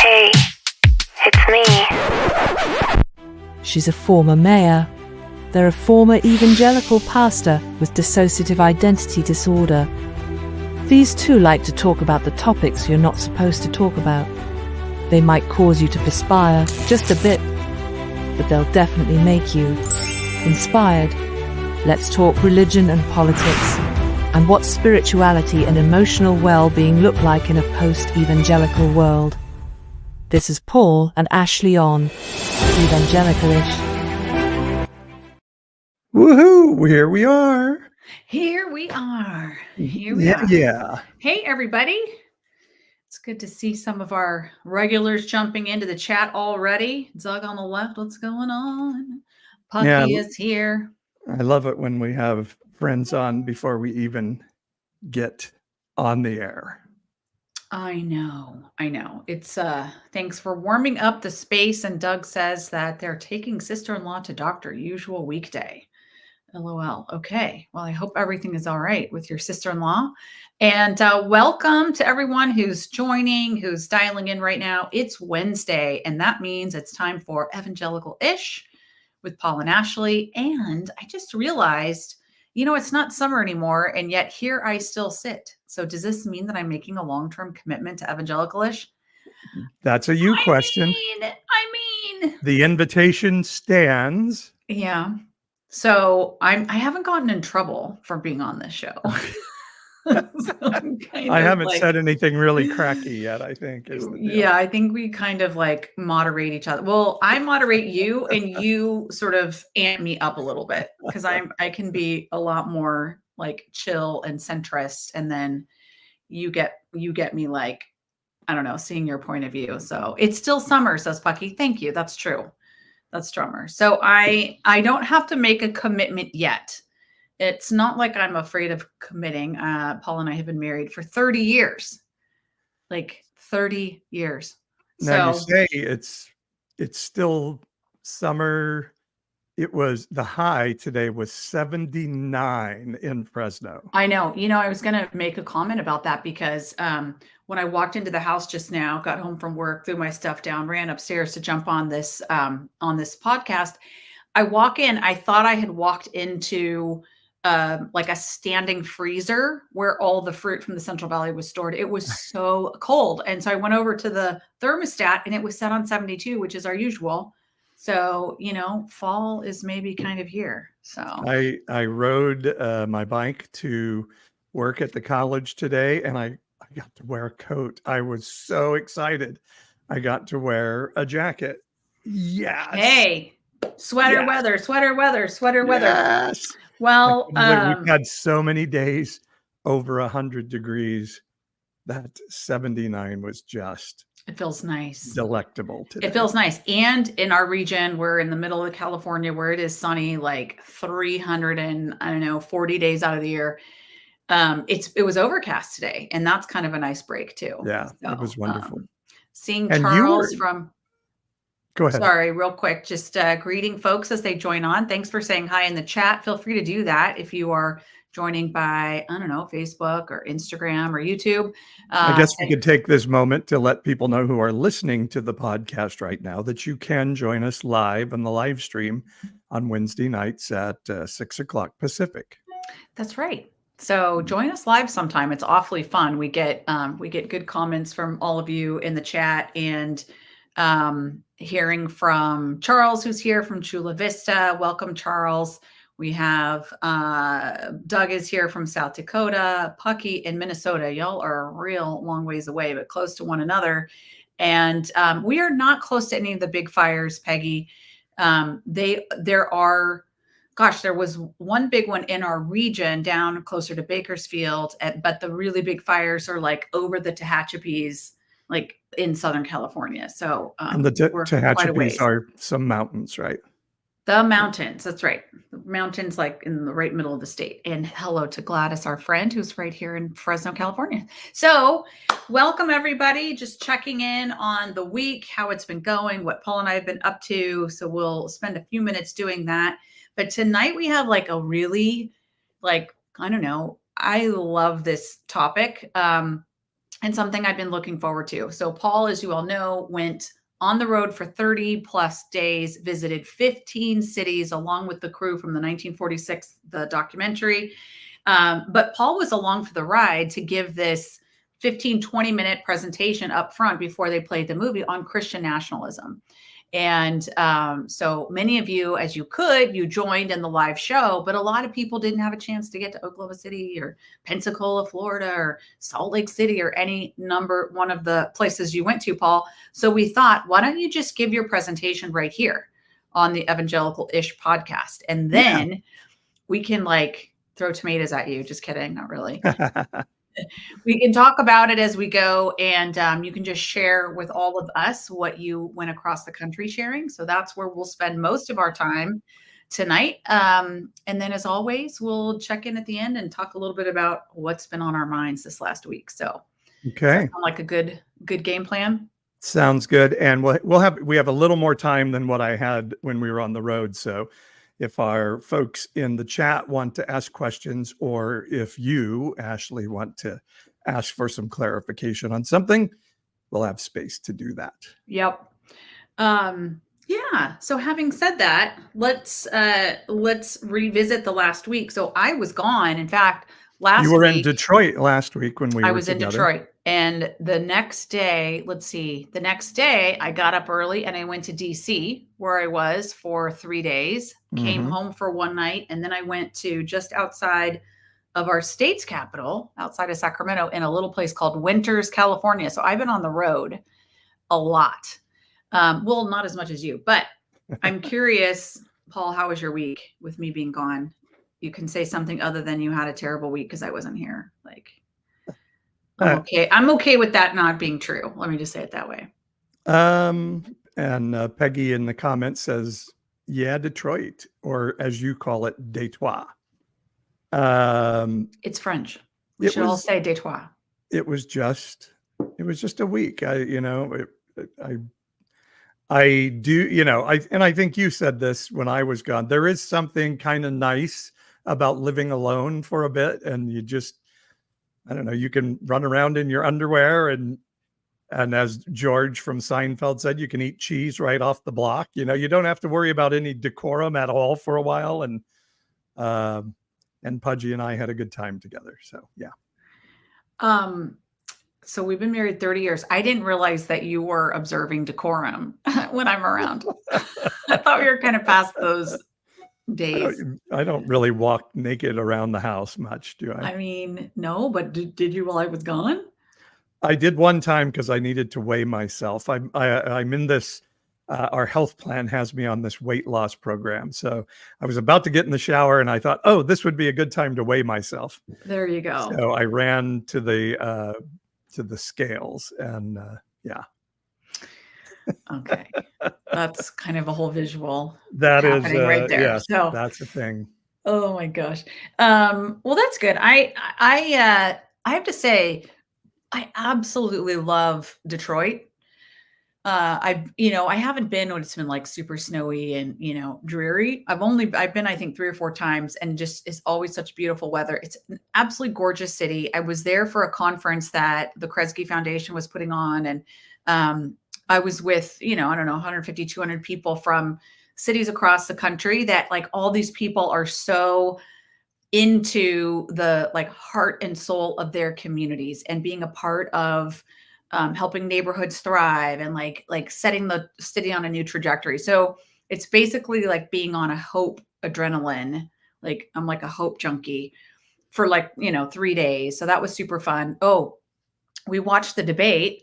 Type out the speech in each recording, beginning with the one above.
Hey, it's me. She's a former mayor. They're a former evangelical pastor with dissociative identity disorder. These two like to talk about the topics you're not supposed to talk about. They might cause you to perspire just a bit, but they'll definitely make you inspired. Let's talk religion and politics, and what spirituality and emotional well-being look like in a post-evangelical world. This is Paul and Ashley on Evangelicalish. Woohoo! Here we are. Here we are. Yeah. Hey, everybody. It's good to see some of our regulars jumping into the chat already. Doug on the left, what's going on? Pucky is here. I love it when we have friends on before we even get on the air. I know. It's thanks for warming up the space. And Doug says that they're taking sister-in-law to doctor, usual weekday. LOL. Okay. Well, I hope everything is all right with your sister-in-law. And welcome to everyone who's joining, who's dialing in right now. It's Wednesday, and that means it's time for Evangelical-ish with Paul and Ashley. And I just realized, it's not summer anymore, and yet here I still sit. So does this mean that I'm making a long-term commitment to Evangelical-ish? That's a you question. I mean. The invitation stands. Yeah. So I haven't gotten in trouble for being on this show. So I haven't said anything really cracky yet, I think. Yeah, I think we kind of moderate each other. Well, I moderate you and you sort of amp me up a little bit because I can be a lot more chill and centrist, and then you get me I don't know, seeing your point of view. So it's still summer, says Pucky. Thank you. That's true. That's drummer. So I don't have to make a commitment yet. It's not like I'm afraid of committing. Paul and I have been married for 30 years, 30 years. Now you say it's still summer. The high today was 79 in Fresno. I know. I was going to make a comment about that because when I walked into the house just now, got home from work, threw my stuff down, ran upstairs to jump on this podcast. I walk in, I thought I had walked into a standing freezer where all the fruit from the Central Valley was stored. It was so cold. And so I went over to the thermostat and it was set on 72, which is our usual. So, fall is maybe kind of here. So I rode my bike to work at the college today, and I got to wear a coat. I was so excited. I got to wear a jacket. Yes. Hey, sweater weather. Yes. Well, we've had so many days over 100 degrees. That 79 was just... It feels nice. Delectable today. It feels nice. And in our region, we're in the middle of California where it is sunny 340 days out of the year. It was overcast today, and that's kind of a nice break too. Yeah, so, it was wonderful. Seeing Charles from... Go ahead. Sorry, real quick. Just greeting folks as they join on. Thanks for saying hi in the chat. Feel free to do that if you are joining by, I don't know, Facebook or Instagram or YouTube. I guess we could take this moment to let people know who are listening to the podcast right now that you can join us live on the live stream on Wednesday nights at 6 o'clock Pacific. That's right. So join us live sometime. It's awfully fun. We get good comments from all of you in the chat, and hearing from Charles, who's here from Chula Vista. Welcome, Charles. We have Doug is here from South Dakota, Pucky in Minnesota. Y'all are a real long ways away, but close to one another. And we are not close to any of the big fires, Peggy. There was one big one in our region down closer to Bakersfield, but the really big fires are over the Tehachapis, in Southern California. So and the Tehachapis are some mountains, right? The mountains. That's right. The mountains, in the right middle of the state. And hello to Gladys, our friend, who's right here in Fresno, California. So welcome, everybody. Just checking in on the week, how it's been going, what Paul and I have been up to. So we'll spend a few minutes doing that. But tonight we have a really, I don't know, I love this topic. and something I've been looking forward to. So Paul, as you all know, went on the road for 30 plus days, visited 15 cities along with the crew from the 1946, the documentary. But Paul was along for the ride to give this 15, 20-minute presentation up front before they played the movie on Christian nationalism. And so many of you, as you could, you joined in the live show, but a lot of people didn't have a chance to get to Oklahoma City or Pensacola, Florida, or Salt Lake City, or any one of the places you went to, Paul. So we thought, why don't you just give your presentation right here on the Evangelical-ish podcast? And then we can like throw tomatoes at you. Just kidding. Not really. We can talk about it as we go, and you can just share with all of us what you went across the country sharing. So that's where we'll spend most of our time tonight. And then, as always, we'll check in at the end and talk a little bit about what's been on our minds this last week. So, Okay. does that sound like a good game plan? Sounds good. And we have a little more time than what I had when we were on the road. So if our folks in the chat want to ask questions, or if you, Ashley, want to ask for some clarification on something, we'll have space to do that. Yep. Yeah. So having said that, let's revisit the last week. So I was gone. In fact, you were in Detroit last week when we were in Detroit. And the next day, the next day I got up early and I went to DC, where I was for 3 days, came home for one night. And then I went to just outside of our state's capital, outside of Sacramento, in a little place called Winters, California. So I've been on the road a lot. Well, not as much as you, but I'm curious, Paul, how was your week with me being gone? You can say something other than you had a terrible week because I wasn't here. Like, I'm okay. I'm okay with that not being true. Let me just say it that way. And Peggy in the comments says, yeah, Detroit, or as you call it, Detroit. It's French. We should all say Detroit. It was just a week. I do, and I think you said this when I was gone. There is something kind of nice about living alone for a bit, and you just, I don't know, you can run around in your underwear, and as George from Seinfeld said, you can eat cheese right off the block. You don't have to worry about any decorum at all for a while. And Pudgy and I had a good time together. So, yeah. So we've been married 30 years. I didn't realize that you were observing decorum when I'm around. I thought we were kind of past those days. I don't really walk naked around the house much, do I? I mean, no, but did you while I was gone? I did one time because I needed to weigh myself. I'm in this, our health plan has me on this weight loss program. So I was about to get in the shower and I thought, oh, this would be a good time to weigh myself. There you go. So I ran to the scales, and yeah. Okay. That's kind of a whole visual that is right there. Yes, so that's a thing. Oh my gosh. Well, that's good. I have to say, I absolutely love Detroit. I haven't been when it's been like super snowy and, dreary. I've been, I think 3 or 4 times, and just, it's always such beautiful weather. It's an absolutely gorgeous city. I was there for a conference that the Kresge Foundation was putting on. And, I was with, I don't know, 150, 200 people from cities across the country that, like, all these people are so into the, like, heart and soul of their communities and being a part of helping neighborhoods thrive and like setting the city on a new trajectory. So it's basically like being on a hope adrenaline. Like, I'm like a hope junkie for 3 days. So that was super fun. Oh, we watched the debate.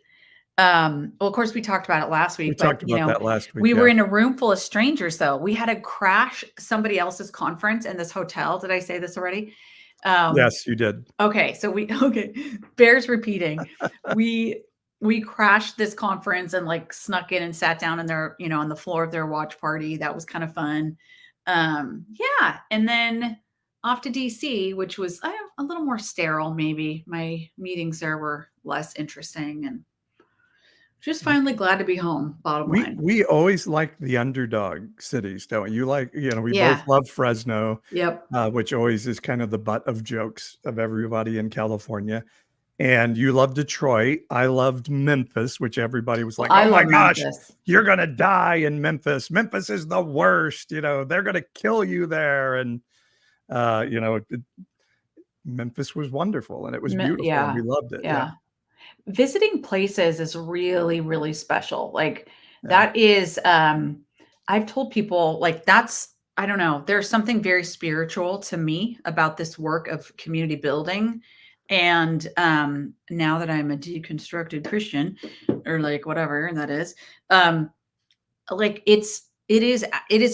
Well, of course we talked about it last week. We talked about that last week. We were in a room full of strangers though. We had to crash somebody else's conference in this hotel. Did I say this already? Yes, you did. Okay. So bears repeating. We crashed this conference and like snuck in and sat down in their, on the floor of their watch party. That was kind of fun. Yeah. And then off to DC, which was a little more sterile. Maybe my meetings there were less interesting, and just finally glad to be home. Bottom line. We always liked the underdog cities, don't we? We both love Fresno. Yep. Which always is kind of the butt of jokes of everybody in California. And you loved Detroit. I loved Memphis, which everybody was Well, like, I oh my love gosh, Memphis. you're going to die in Memphis. Memphis is the worst. You know, they're going to kill you there. And, you know, Memphis was wonderful and it was beautiful and Yeah, we loved it. Yeah. yeah. Visiting places is really, really special. Like Yeah. that is, I've told people like that's, I don't know, there's something very spiritual to me about this work of community building. And now that I'm a deconstructed Christian or like whatever that is, like it is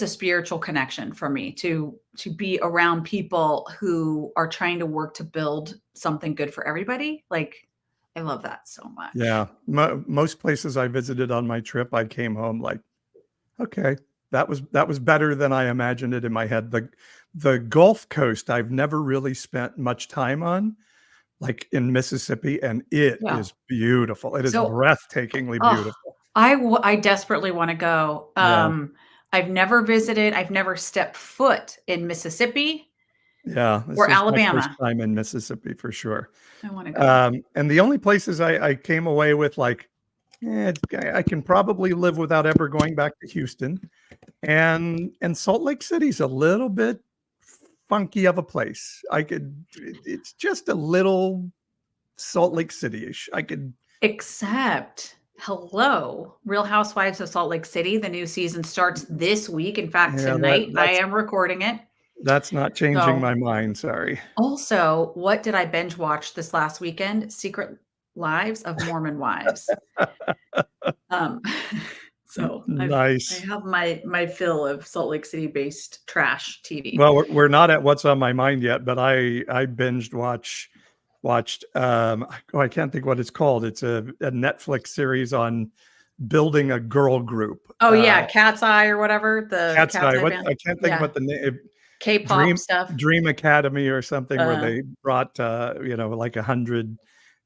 a spiritual connection for me to be around people who are trying to work to build something good for everybody. Like I love that so much. Yeah. Most places I visited on my trip, I came home like, okay, that was better than I imagined it in my head. The Gulf Coast, I've never really spent much time on, like in Mississippi, and it Yeah. is beautiful. It is So, breathtakingly oh, beautiful. I desperately want to go. Yeah. I've never visited. I've never stepped foot in Mississippi Yeah. This or was my first Alabama. time in Mississippi for sure. I want to go. And the only places I came away with like, I can probably live without ever going back to Houston. And Salt Lake City's a little bit funky of a place. It's just a little Salt Lake City-ish. Except, hello, Real Housewives of Salt Lake City. The new season starts this week. In fact, Yeah, tonight I am recording it. that's not changing So, my mind. Sorry. also, what did I binge watch this last weekend? Secret Lives of Mormon Wives. Um, so I Nice. have my fill of Salt Lake City based trash TV. Well, we're not at what's on my mind yet, but I binged watched I can't think what it's called. It's a Netflix series on building a girl group. Oh yeah, Cat's Eye or whatever. The Cat's Eye. What band. I can't think Yeah. what the name. K-pop stuff. Dream Academy or something where they brought you know, like 100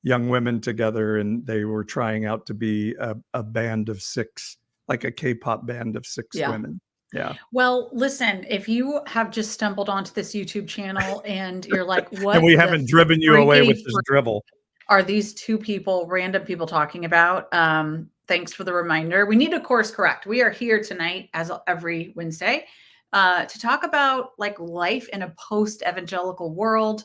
young women together and they were trying out to be a band of 6, like a K-pop band of 6 Yeah. women. Yeah. Well, listen, if you have just stumbled onto this YouTube channel and you're like, what And we the haven't driven you away with this freaking dribble. are these two people, random people talking about? Thanks for the reminder. We need to course correct. We are here tonight, as every Wednesday, to talk about like life in a post-evangelical world.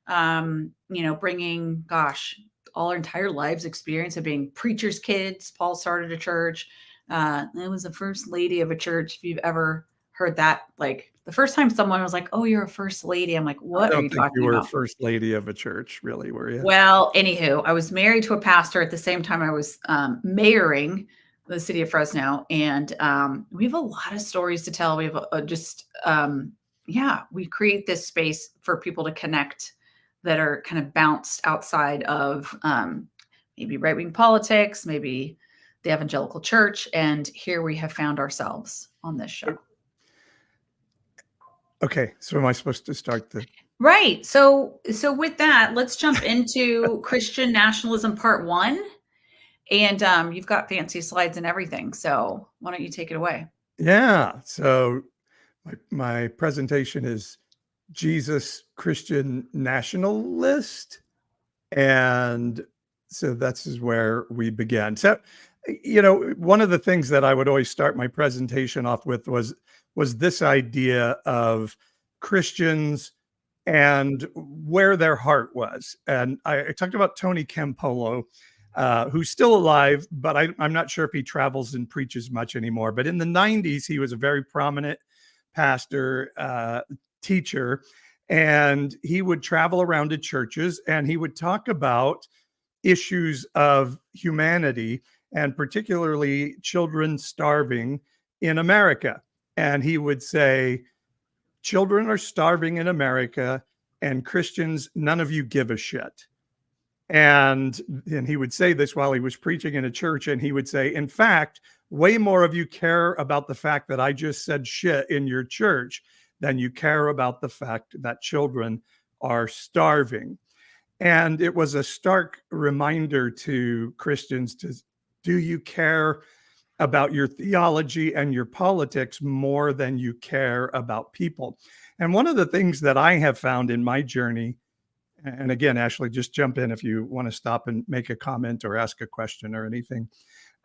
You know, bringing, gosh, all our entire lives experience of being preachers' kids. Paul started a church. I was the first lady of a church. If you've ever heard that, like the first time someone was like, "Oh, you're a first lady," I'm like, I "What are don't you think you talking were about?" first lady of a church, really, were you? Well, anywho, I was married to a pastor at the same time I was mayoring the city of Fresno, and we have a lot of stories to tell. We have yeah, we create this space for people to connect that are kind of bounced outside of maybe right-wing politics, maybe the evangelical church, and here we have found ourselves on this show. Okay, so am I supposed to start the Right. So with that, let's jump into Christian nationalism part 1. And you've got fancy slides and everything. So why don't you take it away? Yeah. So my presentation is Jesus Christian Nationalist. And so that's is where we began. So, you know, one of the things that I would always start my presentation off with was this idea of Christians and where their heart was. And I talked about Tony Campolo, who's still alive, but I'm not sure if he travels and preaches much anymore. But in the 90s, he was a very prominent pastor, teacher, and he would travel around to churches and he would talk about issues of humanity and particularly children starving in America. And he would say, children are starving in America and Christians, none of you give a shit. And he would say this while he was preaching in a church. And he would say, in fact, way more of you care about the fact that I just said shit in your church than you care about the fact that children are starving. And it was a stark reminder to Christians to, do you care about your theology and your politics more than you care about people? And one of the things that I have found in my journey, And again, Ashley, just jump in if you want to stop and make a comment or ask a question or anything.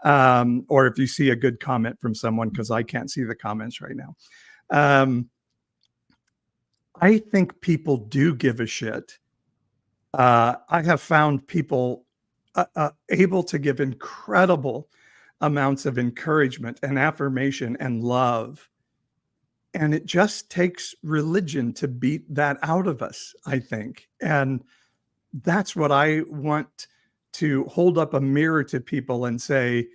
Or if you see a good comment from someone, because I can't see the comments right now. I think people do give a shit. I have found people able to give incredible amounts of encouragement and affirmation and love. And it just takes religion to beat that out of us, I think. And that's what I want to hold up a mirror to people and say,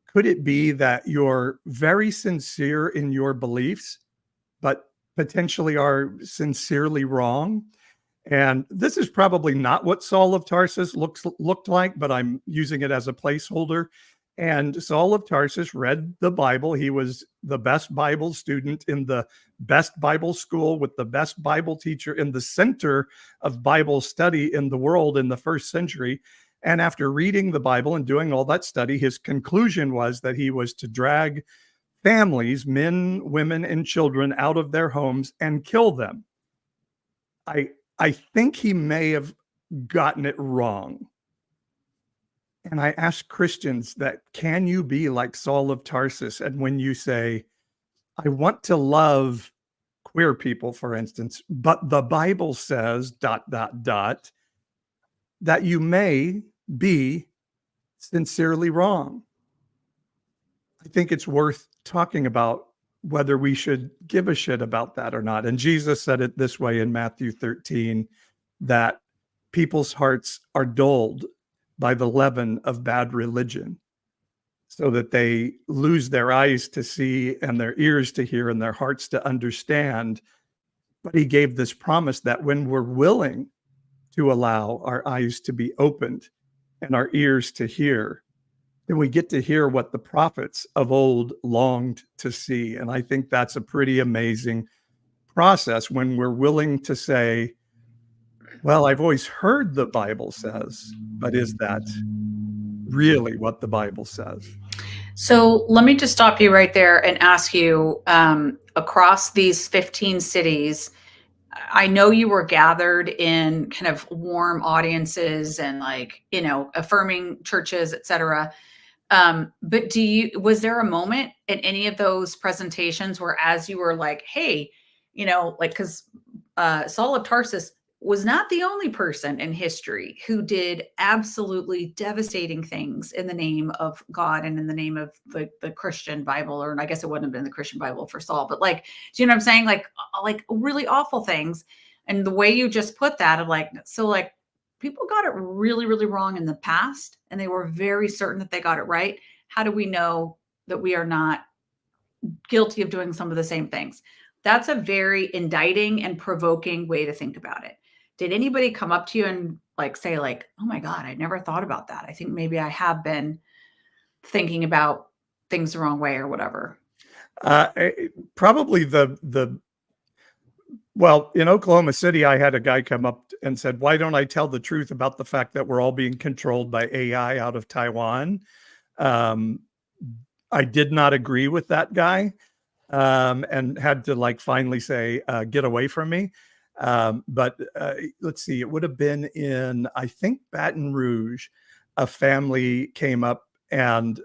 could it be that you're very sincere in your beliefs, but potentially are sincerely wrong? And this is probably not what Saul of Tarsus looked like, but I'm using it as a placeholder. And Saul of Tarsus read the Bible. He was the best Bible student in the best Bible school with the best Bible teacher in the center of Bible study in the world in the first century. And after reading the Bible and doing all that study, his conclusion was that he was to drag families, men, women, and children out of their homes and kill them. I think he may have gotten it wrong. And I ask Christians that, can you be like Saul of Tarsus? And when you say, I want to love queer people, for instance, but the Bible says ... that you may be sincerely wrong. I think it's worth talking about whether we should give a shit about that or not. And Jesus said it this way in Matthew 13, that people's hearts are dulled by the leaven of bad religion, so that they lose their eyes to see and their ears to hear and their hearts to understand. But he gave this promise that when we're willing to allow our eyes to be opened and our ears to hear, then we get to hear what the prophets of old longed to see. And I think that's a pretty amazing process when we're willing to say, well, I've always heard the Bible says, but is that really what the Bible says? So let me just stop you right there and ask you, across these 15 cities, I know you were gathered in kind of warm audiences and affirming churches, et cetera. But was there a moment in any of those presentations where, as you were like, hey, because Saul of Tarsus was not the only person in history who did absolutely devastating things in the name of God and in the name of the Christian Bible, or I guess it wouldn't have been the Christian Bible for Saul, but do you know what I'm saying? Like really awful things. And the way you just put that, of people got it really, really wrong in the past, and they were very certain that they got it right. How do we know that we are not guilty of doing some of the same things? That's a very indicting and provoking way to think about it. Did anybody come up to you and say, oh my God, I never thought about that. I think maybe I have been thinking about things the wrong way or whatever? Probably well, in Oklahoma City, I had a guy come up and said, why don't I tell the truth about the fact that we're all being controlled by AI out of Taiwan? I did not agree with that guy, and had to finally say, get away from me. But let's see, it would have been in, I think, Baton Rouge. A family came up, and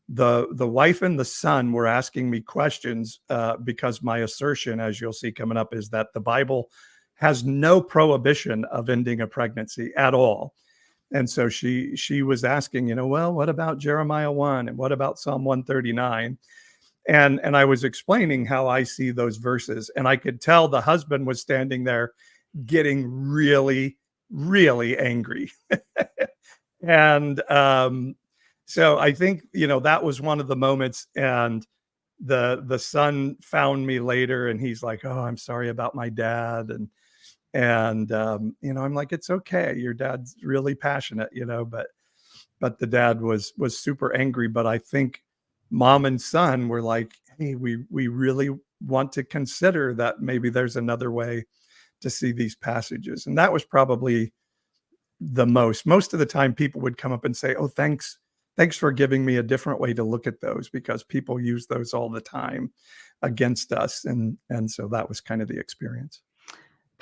the wife and the son were asking me questions, because my assertion, as you'll see coming up, is that the Bible has no prohibition of ending a pregnancy at all. And so she was asking, well, what about Jeremiah 1 and what about Psalm 139? And I was explaining how I see those verses, and I could tell the husband was standing there getting really, really angry. And so I think, that was one of the moments. And the son found me later, and he's like, oh, I'm sorry about my dad. And I'm like, it's okay. Your dad's really passionate, but the dad was super angry. But I think mom and son were like, hey, we really want to consider that maybe there's another way to see these passages. And that was probably the most of the time people would come up and say, oh, thanks for giving me a different way to look at those, because people use those all the time against us. And so that was kind of the experience.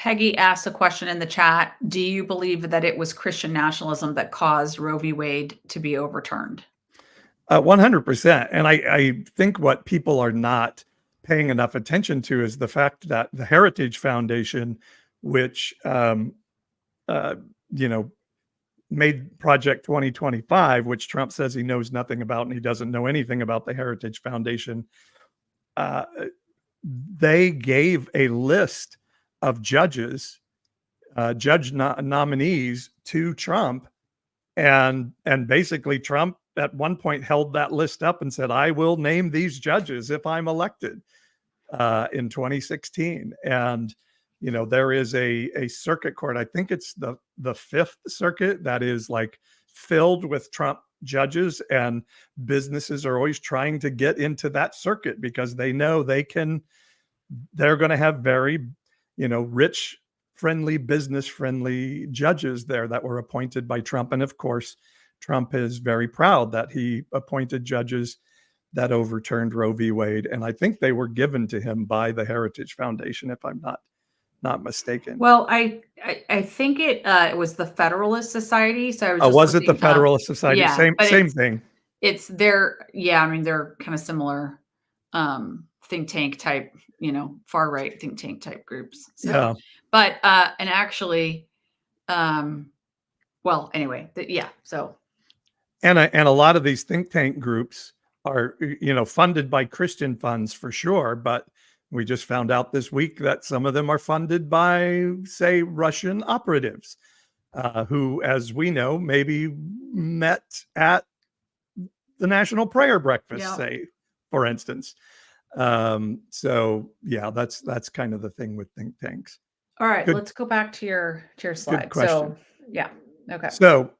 Peggy asked a question in the chat. Do you believe that it was Christian nationalism that caused Roe v. Wade to be overturned? 100%. And I think what people are not paying enough attention to is the fact that the Heritage Foundation, which, made Project 2025, which Trump says he knows nothing about, and he doesn't know anything about the Heritage Foundation. They gave a list of judges, nominees to Trump, and basically Trump at one point held that list up and said, "I will name these judges if I'm elected," in 2016. And there is a circuit court. I think it's the Fifth Circuit that is like filled with Trump judges, and businesses are always trying to get into that circuit because they know they're going to have very, rich, friendly, business friendly judges there that were appointed by Trump. And of course, Trump is very proud that he appointed judges that overturned Roe v. Wade. And I think they were given to him by the Heritage Foundation, if I'm not mistaken. Well, I think it was the Federalist Society. So I was just was it the looking up- Federalist Society? Yeah, Same but thing. It's their, I mean, they're kind of similar think tank type, far right think tank type groups. So, Yeah. but and actually, well, anyway, so. And a lot of these think tank groups are, funded by Christian funds for sure, but we just found out this week that some of them are funded by, say, Russian operatives, who, as we know, maybe met at the National Prayer Breakfast, say, for instance. So yeah, that's kind of the thing with think tanks. All right, let's go back to your slide. Good question. So yeah, okay. So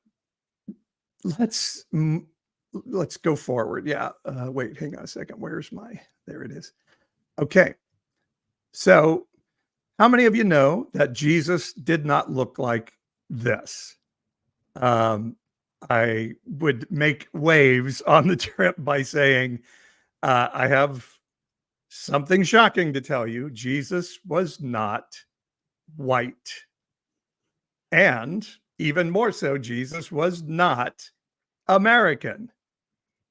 let's go forward. Yeah. Wait, hang on a second. There it is. Okay. So how many of you know that Jesus did not look like this? I would make waves on the trip by saying, I have something shocking to tell you. Jesus was not white. And even more so, Jesus was not American.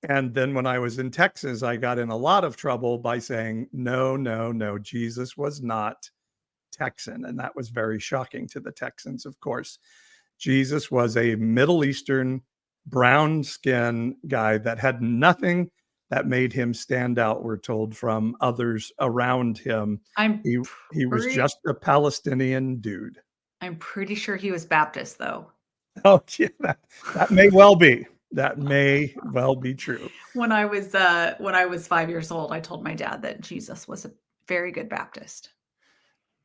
And then when I was in Texas, I got in a lot of trouble by saying, no, Jesus was not Texan. And that was very shocking to the Texans, of course. Jesus was a Middle Eastern brown skin guy that had nothing that made him stand out, we're told, from others around him. He was just a Palestinian dude. I'm pretty sure he was Baptist, though. Oh, yeah, that may well be. That may well be true. When I was 5 years old, I told my dad that Jesus was a very good Baptist.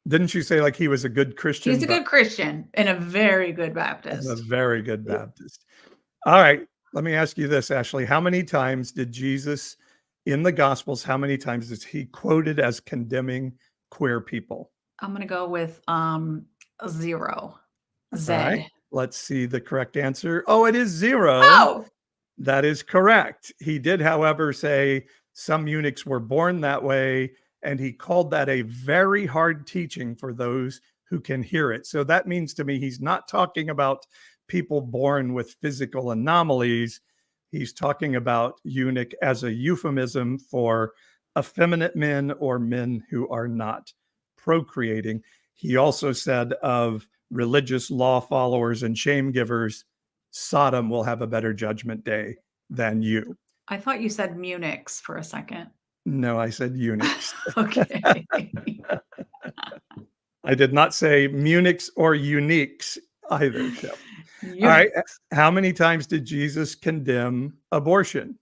Didn't you say like he was a good Christian? He's a good Christian and a very good Baptist. A very good Baptist. All right. Let me ask you this, Ashley. How many times did Jesus in the Gospels, how many times is he quoted as condemning queer people? I'm going to go with 0. Z. All right. Let's see the correct answer. Oh, it is 0. Oh, that is correct. He did, however, say some eunuchs were born that way, and he called that a very hard teaching for those who can hear it. So that means to me, he's not talking about people born with physical anomalies. He's talking about eunuch as a euphemism for effeminate men or men who are not procreating. He also said of religious law followers and shame givers, Sodom will have a better judgment day than you. I thought you said Munichs for a second. No, I said eunuchs. Okay. I did not say Munichs or uniques either. So. All right. How many times did Jesus condemn abortion?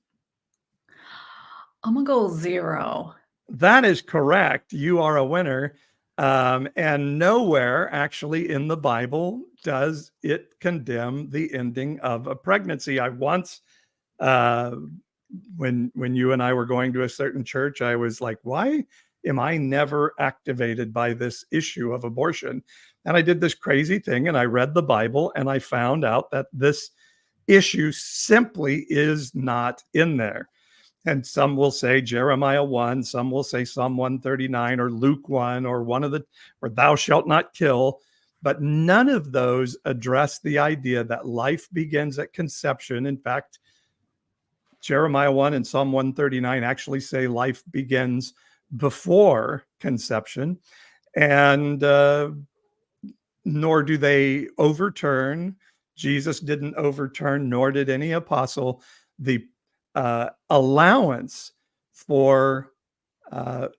I'm going to go 0. That is correct. You are a winner. And nowhere actually in the Bible does it condemn the ending of a pregnancy. I once, when you and I were going to a certain church, I was like, why am I never activated by this issue of abortion? And I did this crazy thing and I read the Bible and I found out that this issue simply is not in there. And some will say Jeremiah 1, some will say Psalm 139 or Luke 1 or one of the, or thou shalt not kill. But none of those address the idea that life begins at conception. In fact, Jeremiah 1 and Psalm 139 actually say life begins before conception. And nor do they overturn, Jesus didn't overturn, nor did any apostle, the allowance for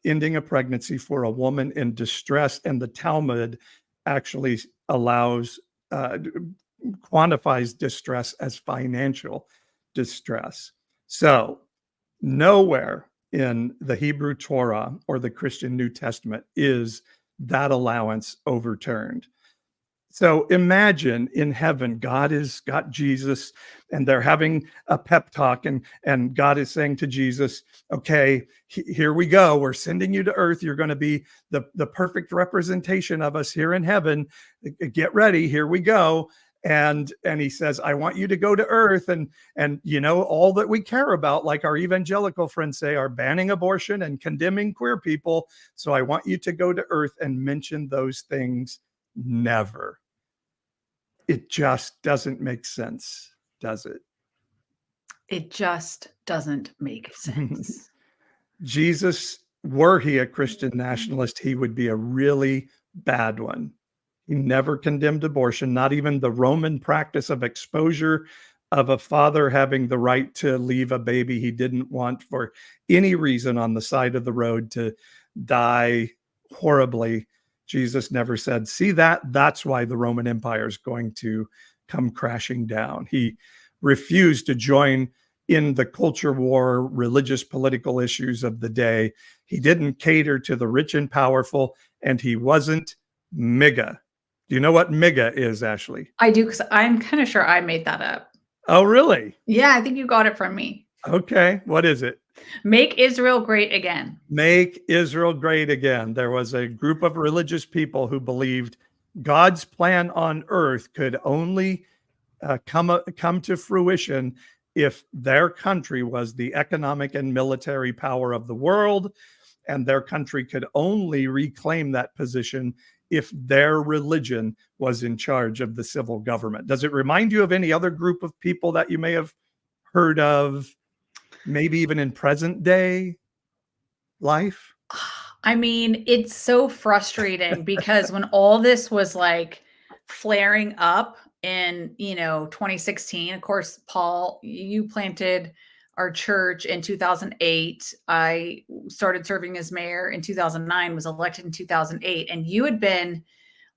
ending a pregnancy for a woman in distress. And the Talmud actually allows, quantifies distress as financial distress. So nowhere in the Hebrew Torah or the Christian New Testament is that allowance overturned. So imagine in heaven, God has got Jesus and they're having a pep talk, and God is saying to Jesus, okay, here we go. We're sending you to earth. You're going to be the perfect representation of us here in heaven. Get ready. Here we go. And he says, I want you to go to earth and all that we care about, like our evangelical friends say, are banning abortion and condemning queer people. So I want you to go to earth and mention those things never. It just doesn't make sense, does it? It just doesn't make sense. Jesus, were he a Christian nationalist, he would be a really bad one. He never condemned abortion, not even the Roman practice of exposure of a father having the right to leave a baby he didn't want for any reason on the side of the road to die horribly. Jesus never said, see that's why the Roman Empire is going to come crashing down. He refused to join in the culture war, religious, political issues of the day. He didn't cater to the rich and powerful, and he wasn't MIGA. Do you know what MIGA is, Ashley? I do, because I'm kind of sure I made that up. Oh, really? Yeah, I think you got it from me. Okay, what is it? Make Israel great again. Make Israel great again. There was a group of religious people who believed God's plan on earth could only come to fruition if their country was the economic and military power of the world, and their country could only reclaim that position if their religion was in charge of the civil government. Does it remind you of any other group of people that you may have heard of, maybe even in present day life? I mean, it's so frustrating because when all this was like flaring up in, 2016, of course, Paul, you planted our church in 2008. I started serving as mayor in 2009, was elected in 2008. And you had been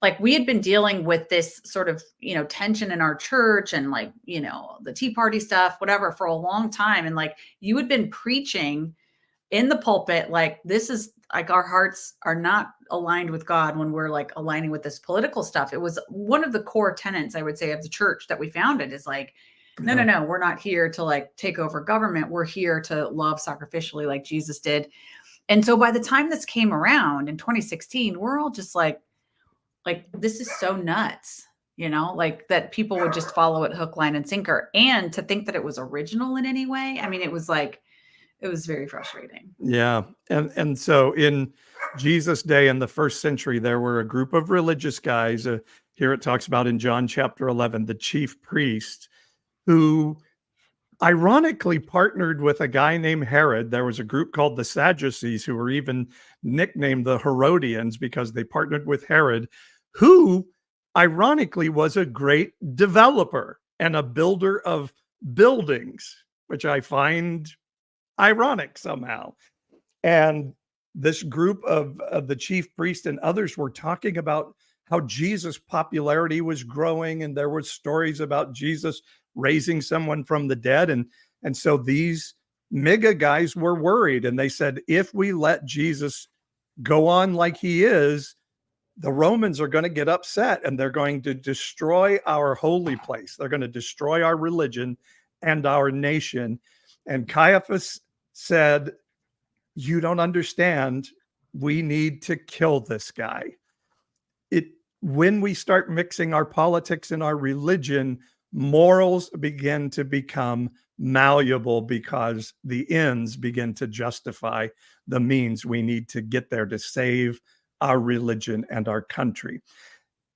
like, we had been dealing with this sort of, tension in our church and like, the Tea Party stuff, whatever, for a long time. And like, you had been preaching in the pulpit, like, this is like, our hearts are not aligned with God when we're like aligning with this political stuff. It was one of the core tenets, I would say, of the church that we founded is like, no, we're not here to like take over government. We're here to love sacrificially like Jesus did. And so by the time this came around in 2016, we're all just like, this is so nuts, like that people would just follow it hook, line, and sinker. And to think that it was original in any way. I mean, it was very frustrating. Yeah. And so in Jesus' day in the first century, there were a group of religious guys. Here it talks about in John chapter 11, the chief priest, who ironically partnered with a guy named Herod. There was a group called the Sadducees who were even nicknamed the Herodians because they partnered with Herod, who ironically was a great developer and a builder of buildings, which I find ironic somehow. And this group of the chief priest and others were talking about how Jesus' popularity was growing, and there were stories about Jesus raising someone from the dead. And so these MIGA guys were worried, and they said, if we let Jesus go on like he is, the Romans are going to get upset and they're going to destroy our holy place. They're going to destroy our religion and our nation. And Caiaphas said, you don't understand. We need to kill this guy. When we start mixing our politics and our religion, morals begin to become malleable because the ends begin to justify the means we need to get there to save our religion and our country.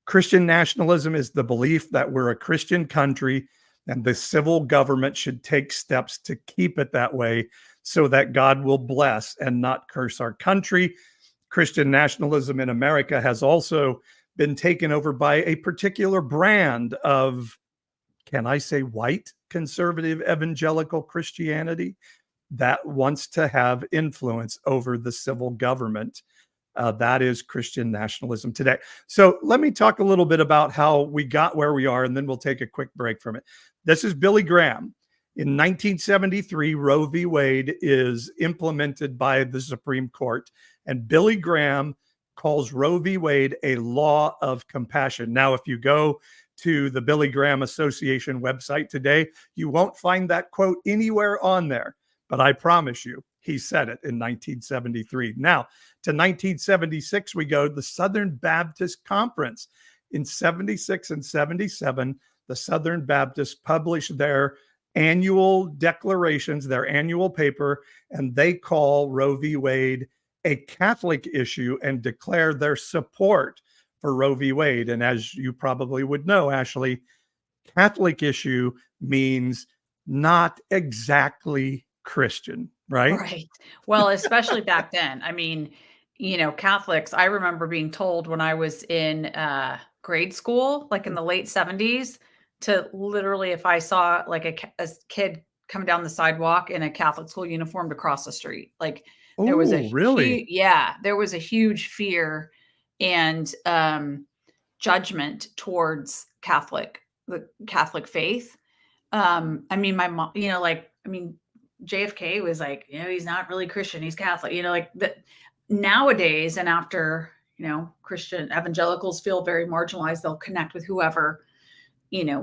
Christian nationalism is the belief that we're a Christian country and the civil government should take steps to keep it that way so that God will bless and not curse our country. Christian nationalism in America has also been taken over by a particular brand of, can I say, white conservative evangelical Christianity that wants to have influence over the civil government. That is Christian nationalism today. So let me talk a little bit about how we got where we are, and then we'll take a quick break from it. This is Billy Graham. In 1973, Roe v. Wade is implemented by the Supreme Court, and Billy Graham calls Roe v. Wade a law of compassion. Now, if you go to the Billy Graham Association website today, you won't find that quote anywhere on there, but I promise you, he said it in 1973. Now, to 1976, we go to the Southern Baptist Conference. In 76 and 77, the Southern Baptists published their annual declarations, their annual paper, and they call Roe v. Wade a Catholic issue and declare their support for Roe v. Wade. And as you probably would know, Ashley, Catholic issue means not exactly Christian, right? Right. Well, especially back then. I mean, Catholics, I remember being told when I was in grade school, like in the late 70s, to literally, if I saw like a kid come down the sidewalk in a Catholic school uniform, to cross the street. Like there was Oh, really? there was a huge fear and judgment towards the Catholic faith. I mean, my mom, JFK was like, he's not really Christian, he's Catholic, like that nowadays. And after, Christian evangelicals feel very marginalized, they'll connect with whoever,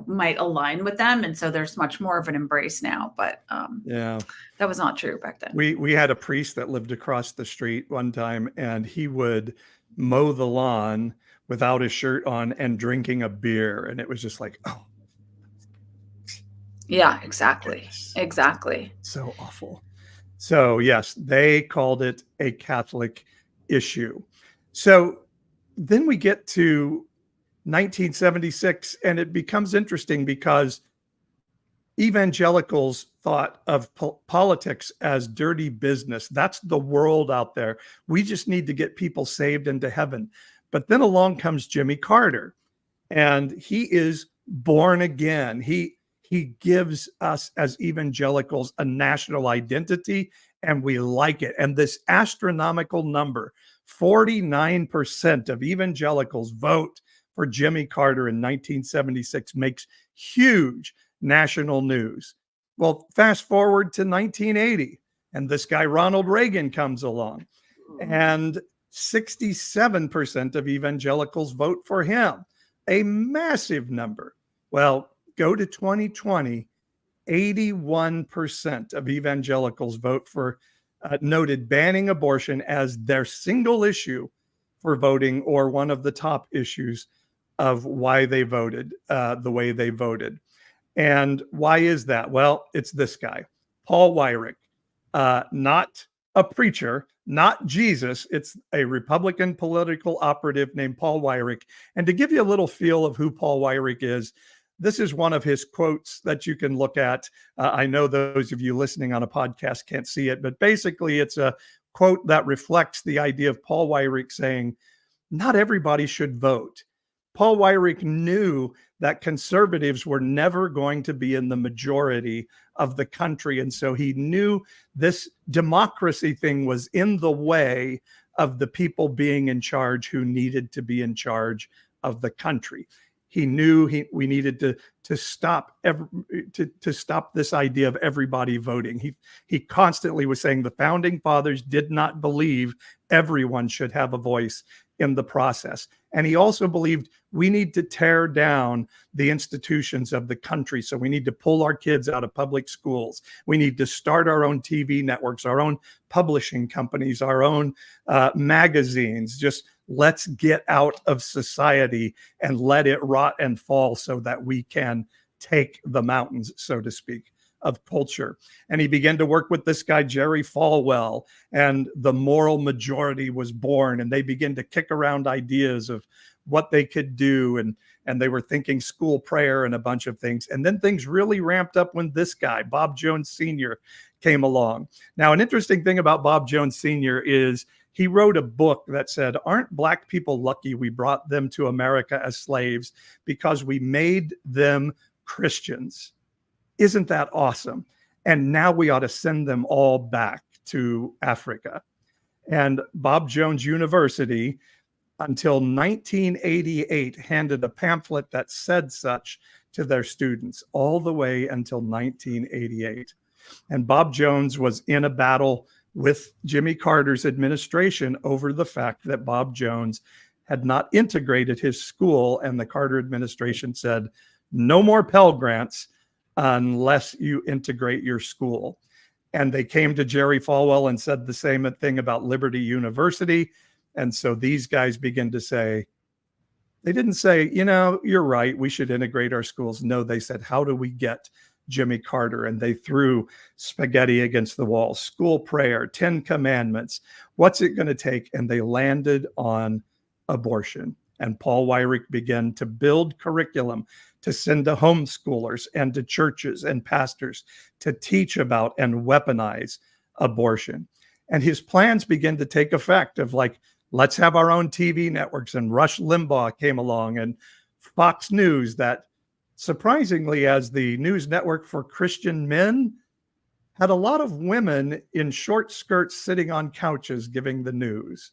might align with them. And so there's much more of an embrace now, but Yeah. that was not true back then. We had a priest that lived across the street one time, and he would mow the lawn without his shirt on and drinking a beer. And it was just like, oh, yeah, exactly. goodness. Exactly. So awful. So yes, they called it a Catholic issue. So then we get to 1976, and it becomes interesting because evangelicals thought of politics as dirty business. That's the world out there. We just need to get people saved into heaven. But then along comes Jimmy Carter, and he is born again. He gives us as evangelicals a national identity, and we like it. And this astronomical number, 49% of evangelicals vote for Jimmy Carter in 1976, makes huge national news. Well, fast forward to 1980, and this guy, Ronald Reagan, comes along, and 67% of evangelicals vote for him, a massive number. Well, go to 2020, 81% of evangelicals vote for, noted banning abortion as their single issue for voting, or one of the top issues of why they voted the way they voted. And why is that? Well, it's this guy, Paul Weyrich, not a preacher, not Jesus. It's a Republican political operative named Paul Weyrich. And to give you a little feel of who Paul Weyrich is, this is one of his quotes that you can look at. I know those of you listening on a podcast can't see it, but basically it's a quote that reflects the idea of Paul Weyrich saying, not everybody should vote. Paul Weyrich knew that conservatives were never going to be in the majority of the country. And so he knew this democracy thing was in the way of the people being in charge who needed to be in charge of the country. He knew we needed to stop this idea of everybody voting. He constantly was saying the founding fathers did not believe everyone should have a voice in the process. And he also believed we need to tear down the institutions of the country. So we need to pull our kids out of public schools. We need to start our own TV networks, our own publishing companies, our own magazines. Just let's get out of society and let it rot and fall so that we can take the mountains, so to speak, of culture. And he began to work with this guy, Jerry Falwell, and the moral majority was born. And they began to kick around ideas of what they could do. And they were thinking school prayer and a bunch of things. And then things really ramped up when this guy, Bob Jones Sr., came along. Now, an interesting thing about Bob Jones Sr. is he wrote a book that said, aren't Black people lucky we brought them to America as slaves because we made them Christians? Isn't that awesome? And now we ought to send them all back to Africa. And Bob Jones University, until 1988, handed a pamphlet that said such to their students all the way until 1988. And Bob Jones was in a battle with Jimmy Carter's administration over the fact that Bob Jones had not integrated his school. And the Carter administration said, no more Pell Grants unless you integrate your school. And they came to Jerry Falwell and said the same thing about Liberty University. And so these guys begin to say, they didn't say, you're right, we should integrate our schools. No, they said, how do we get Jimmy Carter? And they threw spaghetti against the wall, school prayer, 10 commandments. What's it going to take? And they landed on abortion. And Paul Weyrich began to build curriculum to send to homeschoolers and to churches and pastors to teach about and weaponize abortion. And his plans began to take effect of like, let's have our own TV networks. And Rush Limbaugh came along, and Fox News, that surprisingly, as the news network for Christian men, had a lot of women in short skirts sitting on couches giving the news.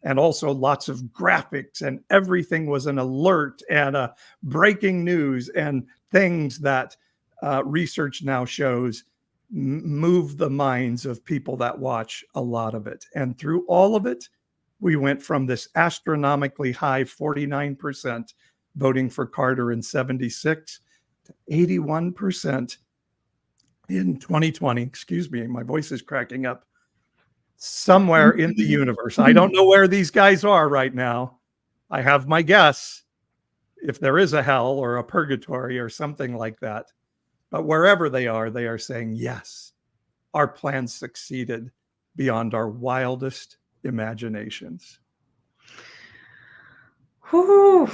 And also lots of graphics, and everything was an alert and a breaking news and things that research now shows move the minds of people that watch a lot of it. And through all of it, we went from this astronomically high 49% voting for Carter in 76 to 81% in 2020. Excuse me, my voice is cracking up. Somewhere in the universe. I don't know where these guys are right now. I have my guess if there is a hell or a purgatory or something like that. But wherever they are saying, yes, our plans succeeded beyond our wildest imaginations. Whew.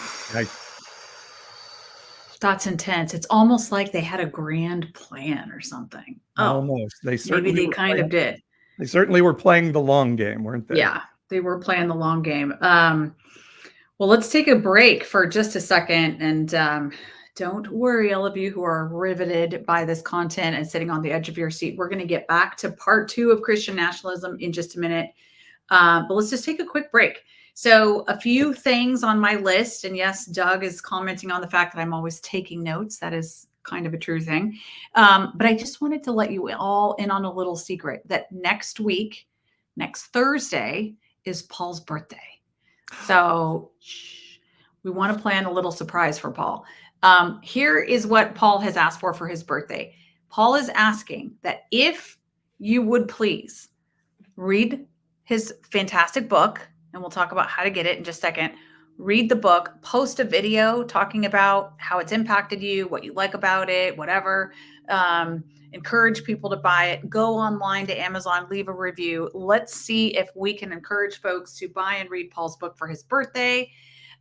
That's intense. It's almost like they had a grand plan or something. Almost. Maybe they kind of did. They certainly were playing the long game, weren't they? Yeah, they were playing the long game. Well, let's take a break for just a second. And don't worry, all of you who are riveted by this content and sitting on the edge of your seat. We're going to get back to part 2 of Christian nationalism in just a minute. But let's just take a quick break. So a few things on my list. And yes, Doug is commenting on the fact that I'm always taking notes. That is kind of a true thing. But I just wanted to let you all in on a little secret that next week, next Thursday, is Paul's birthday. So we want to plan a little surprise for Paul. Here is what Paul has asked for his birthday. Paul is asking that if you would please read his fantastic book, and we'll talk about how to get it in just a second. Read the book, post a video talking about how it's impacted you, what you like about it, whatever. Encourage people to buy it. Go online to Amazon, leave a review. Let's see if we can encourage folks to buy and read Paul's book for his birthday.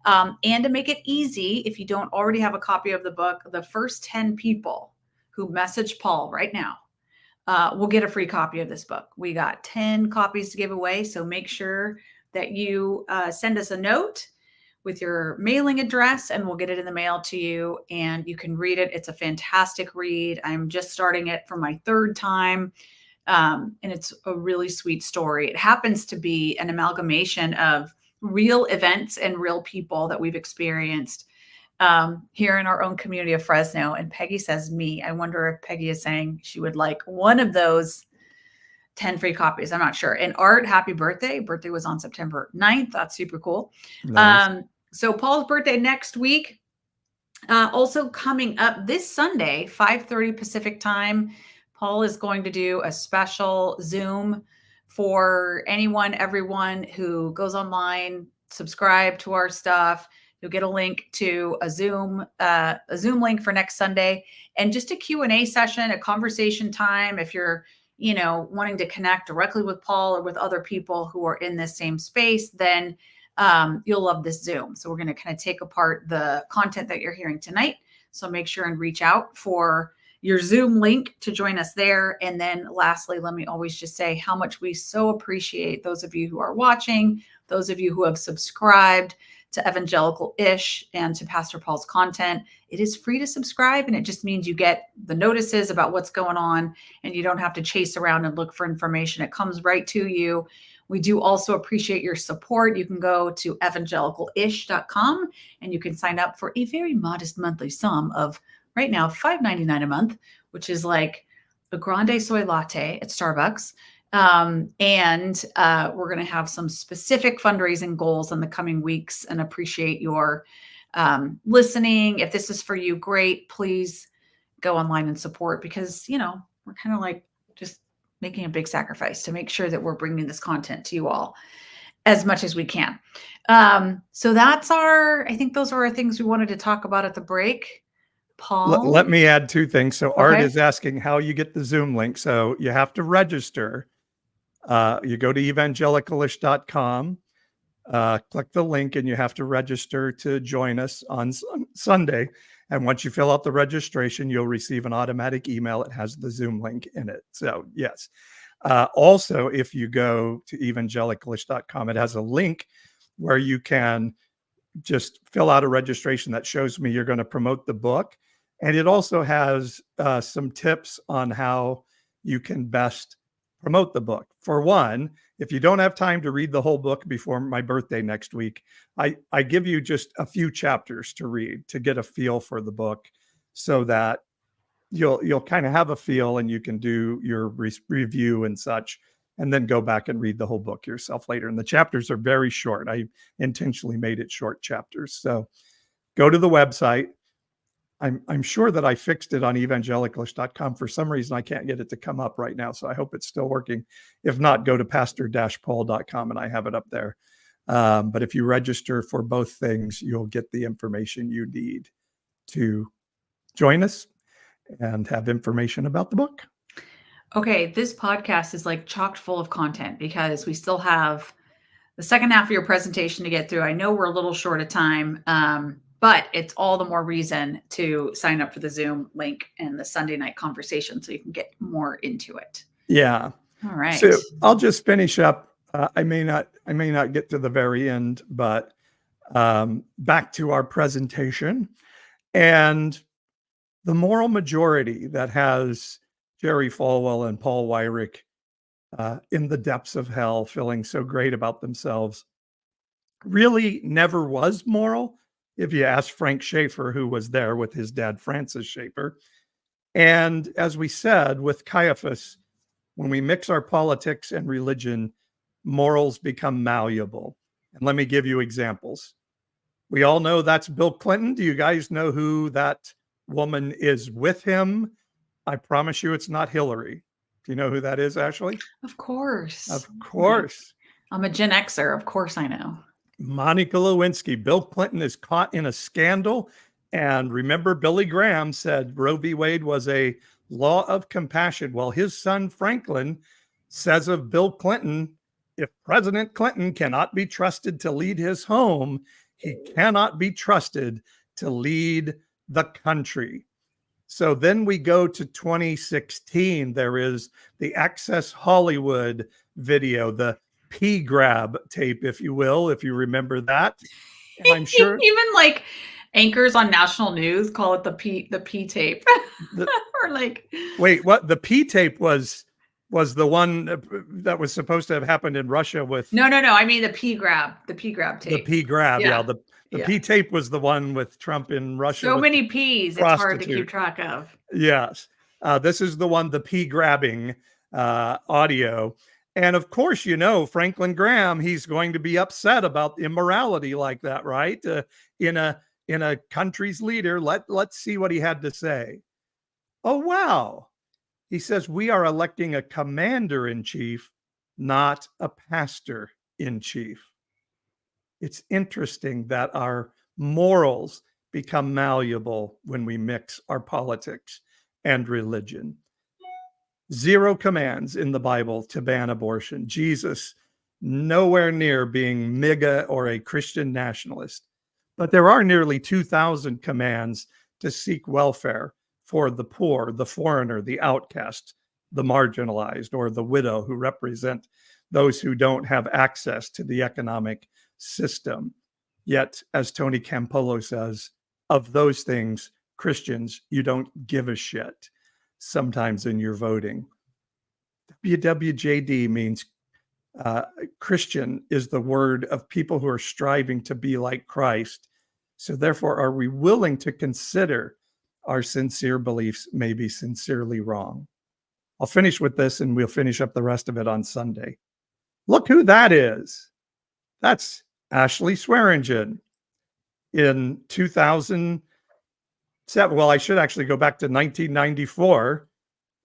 And to make it easy, if you don't already have a copy of the book, the first 10 people who message Paul right now will get a free copy of this book. We got 10 copies to give away, so make sure that you send us a note with your mailing address, and we'll get it in the mail to you, and you can read it. It's a fantastic read. I'm just starting it for my 3rd time, and it's a really sweet story. It happens to be an amalgamation of real events and real people that we've experienced here in our own community of Fresno. And Peggy says me. I wonder if Peggy is saying she would like one of those 10 free copies. I'm not sure. And Art, happy birthday. Birthday was on September 9th. That's super cool. Nice. So Paul's birthday next week. Also coming up this Sunday, 5:30 Pacific time, Paul is going to do a special Zoom for anyone, everyone who goes online, subscribe to our stuff. You'll get a link to a Zoom link for next Sunday, and just a Q&A session, a conversation time. If you're, wanting to connect directly with Paul or with other people who are in this same space, then you'll love this Zoom. So we're going to kind of take apart the content that you're hearing tonight. So make sure and reach out for your Zoom link to join us there. And then lastly, let me always just say how much we so appreciate those of you who are watching, those of you who have subscribed to Evangelical-ish and to Pastor Paul's content. It is free to subscribe, and it just means you get the notices about what's going on, and you don't have to chase around and look for information. It comes right to you. We do also appreciate your support. You can go to evangelical-ish.com and you can sign up for a very modest monthly sum of right now $5.99 a month, which is like a grande soy latte at Starbucks. And we're going to have some specific fundraising goals in the coming weeks, and appreciate your listening. If this is for you, great. Please go online and support, because, we're kind of like just making a big sacrifice to make sure that we're bringing this content to you all as much as we can. So I think those are our things we wanted to talk about at the break. Paul? Let me add two things. So Art Okay. is asking how you get the Zoom link. So you have to register. You go to evangelicalish.com, click the link, and you have to register to join us on Sunday. And once you fill out the registration, you'll receive an automatic email. It has the Zoom link in it. So yes. Also, if you go to evangelicalish.com, it has a link where you can just fill out a registration that shows me you're going to promote the book. And it also has some tips on how you can best promote the book. For one, if you don't have time to read the whole book before my birthday next week, I give you just a few chapters to read to get a feel for the book, so that you'll kind of have a feel, and you can do your review and such, and then go back and read the whole book yourself later. And the chapters are very short. I intentionally made it short chapters. So go to the website. I'm sure that I fixed it on evangelicalish.com. For some reason, I can't get it to come up right now, so I hope it's still working. If not, go to pastor-paul.com, and I have it up there. But if you register for both things, you'll get the information you need to join us and have information about the book. Okay, this podcast is like chock full of content, because we still have the second half of your presentation to get through. I know we're a little short of time, but it's all the more reason to sign up for the Zoom link and the Sunday night conversation, so you can get more into it. Yeah. All right. So I'll just finish up. I may not get to the very end, but back to our presentation, and the moral majority that has Jerry Falwell and Paul Weyrich in the depths of hell, feeling so great about themselves, really never was moral. If you ask Frank Schaeffer, who was there with his dad, Francis Schaeffer. And as we said with Caiaphas, when we mix our politics and religion, morals become malleable. And let me give you examples. We all know that's Bill Clinton. Do you guys know who that woman is with him? I promise you it's not Hillary. Do you know who that is, Ashley? Of course. Of course. I'm a Gen Xer. Of course I know. Monica Lewinsky. Bill Clinton is caught in a scandal. And remember, Billy Graham said Roe v. Wade was a law of compassion. Well, his son Franklin says of Bill Clinton, if President Clinton cannot be trusted to lead his home, he cannot be trusted to lead the country. So then we go to 2016. There is the Access Hollywood video, the P grab tape, if you will, if you remember that. And I'm sure even like anchors on national news call it the P tape. Or like, wait, what? The P tape was the one that was supposed to have happened in Russia with no. I mean the P grab tape. The P grab, yeah. The Yeah. P tape was the one with Trump in Russia. So with many P's, it's hard to keep track of. Yes. This is the one, the P grabbing audio. And of course, you know, Franklin Graham, he's going to be upset about immorality like that, right? In a country's leader. Let's see what he had to say. Oh, wow. He says, we are electing a commander-in-chief, not a pastor-in-chief. It's interesting that our Morals become malleable when we mix our politics and religion. 0 commands in the Bible to ban abortion. Jesus, nowhere near being MAGA or a Christian nationalist. But there are nearly 2,000 commands to seek welfare for the poor, the foreigner, the outcast, the marginalized, or the widow, who represent those who don't have access to the economic system. Yet, as Tony Campolo says, of those things, Christians, you don't give a shit sometimes in your voting. WWJD means Christian is the word of people who are striving to be like Christ. So therefore, are we willing to consider our sincere beliefs may be sincerely wrong? I'll finish with this and we'll finish up the rest of it on Sunday. Look who that is. That's Ashley Swearingen. In 2007, well, I should actually go back to 1994.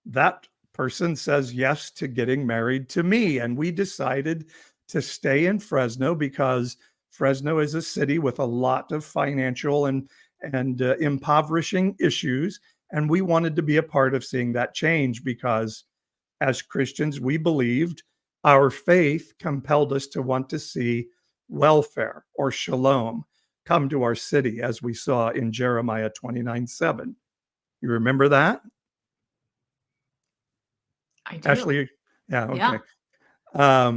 That person says yes to getting married to me. And we decided to stay in Fresno because Fresno is a city with a lot of financial and impoverishing issues. And we wanted to be a part of seeing that change because as Christians, we believed our faith compelled us to want to see welfare or shalom come to our city, as we saw in Jeremiah 29:7. You remember that? I do. Ashley, yeah, okay. Yeah.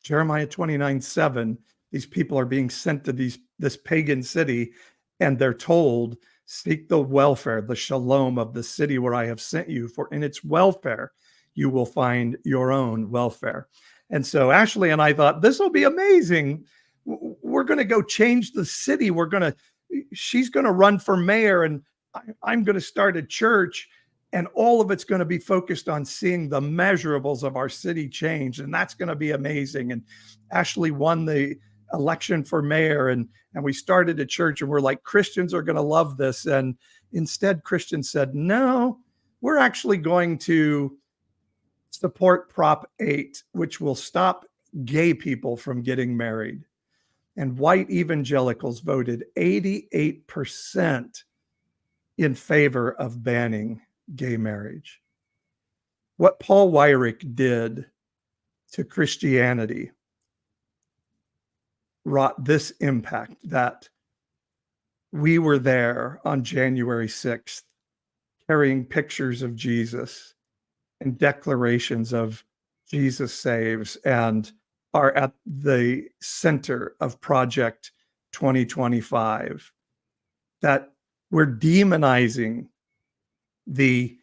Jeremiah 29:7, these people are being sent to this pagan city, and they're told, seek the welfare, the shalom of the city where I have sent you, for in its welfare you will find your own welfare. And so Ashley and I thought, this will be amazing. We're going to go change the city. She's going to run for mayor, and I'm going to start a church. And all of it's going to be focused on seeing the measurables of our city change. And that's going to be amazing. And Ashley won the election for mayor. And we started a church, and we're like, Christians are going to love this. And instead, Christians said, no, we're actually going to support Prop 8, which will stop gay people from getting married. And white evangelicals voted 88% in favor of banning gay marriage. What Paul Weyrich did to Christianity wrought this impact, that we were there on January 6th carrying pictures of Jesus and declarations of Jesus saves, and are at the center of Project 2025, that we're demonizing the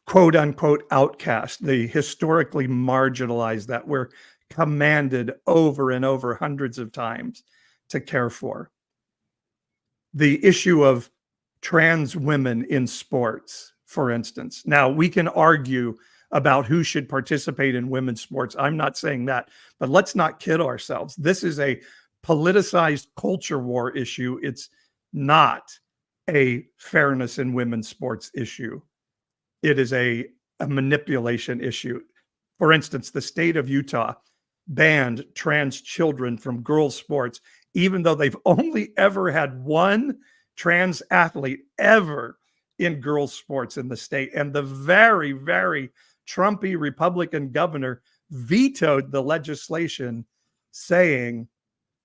quote unquote outcast, the historically marginalized, that we're commanded over and over hundreds of times to care for. The issue of trans women in sports, for instance. Now, we can argue about who should participate in women's sports. I'm not saying that, but let's not kid ourselves. This is a politicized culture war issue. It's not a fairness in women's sports issue. It is a manipulation issue. For instance, the state of Utah banned trans children from girls' sports, even though they've only ever had one trans athlete ever in girls' sports in the state. And the very, very Trumpy Republican governor vetoed the legislation, saying,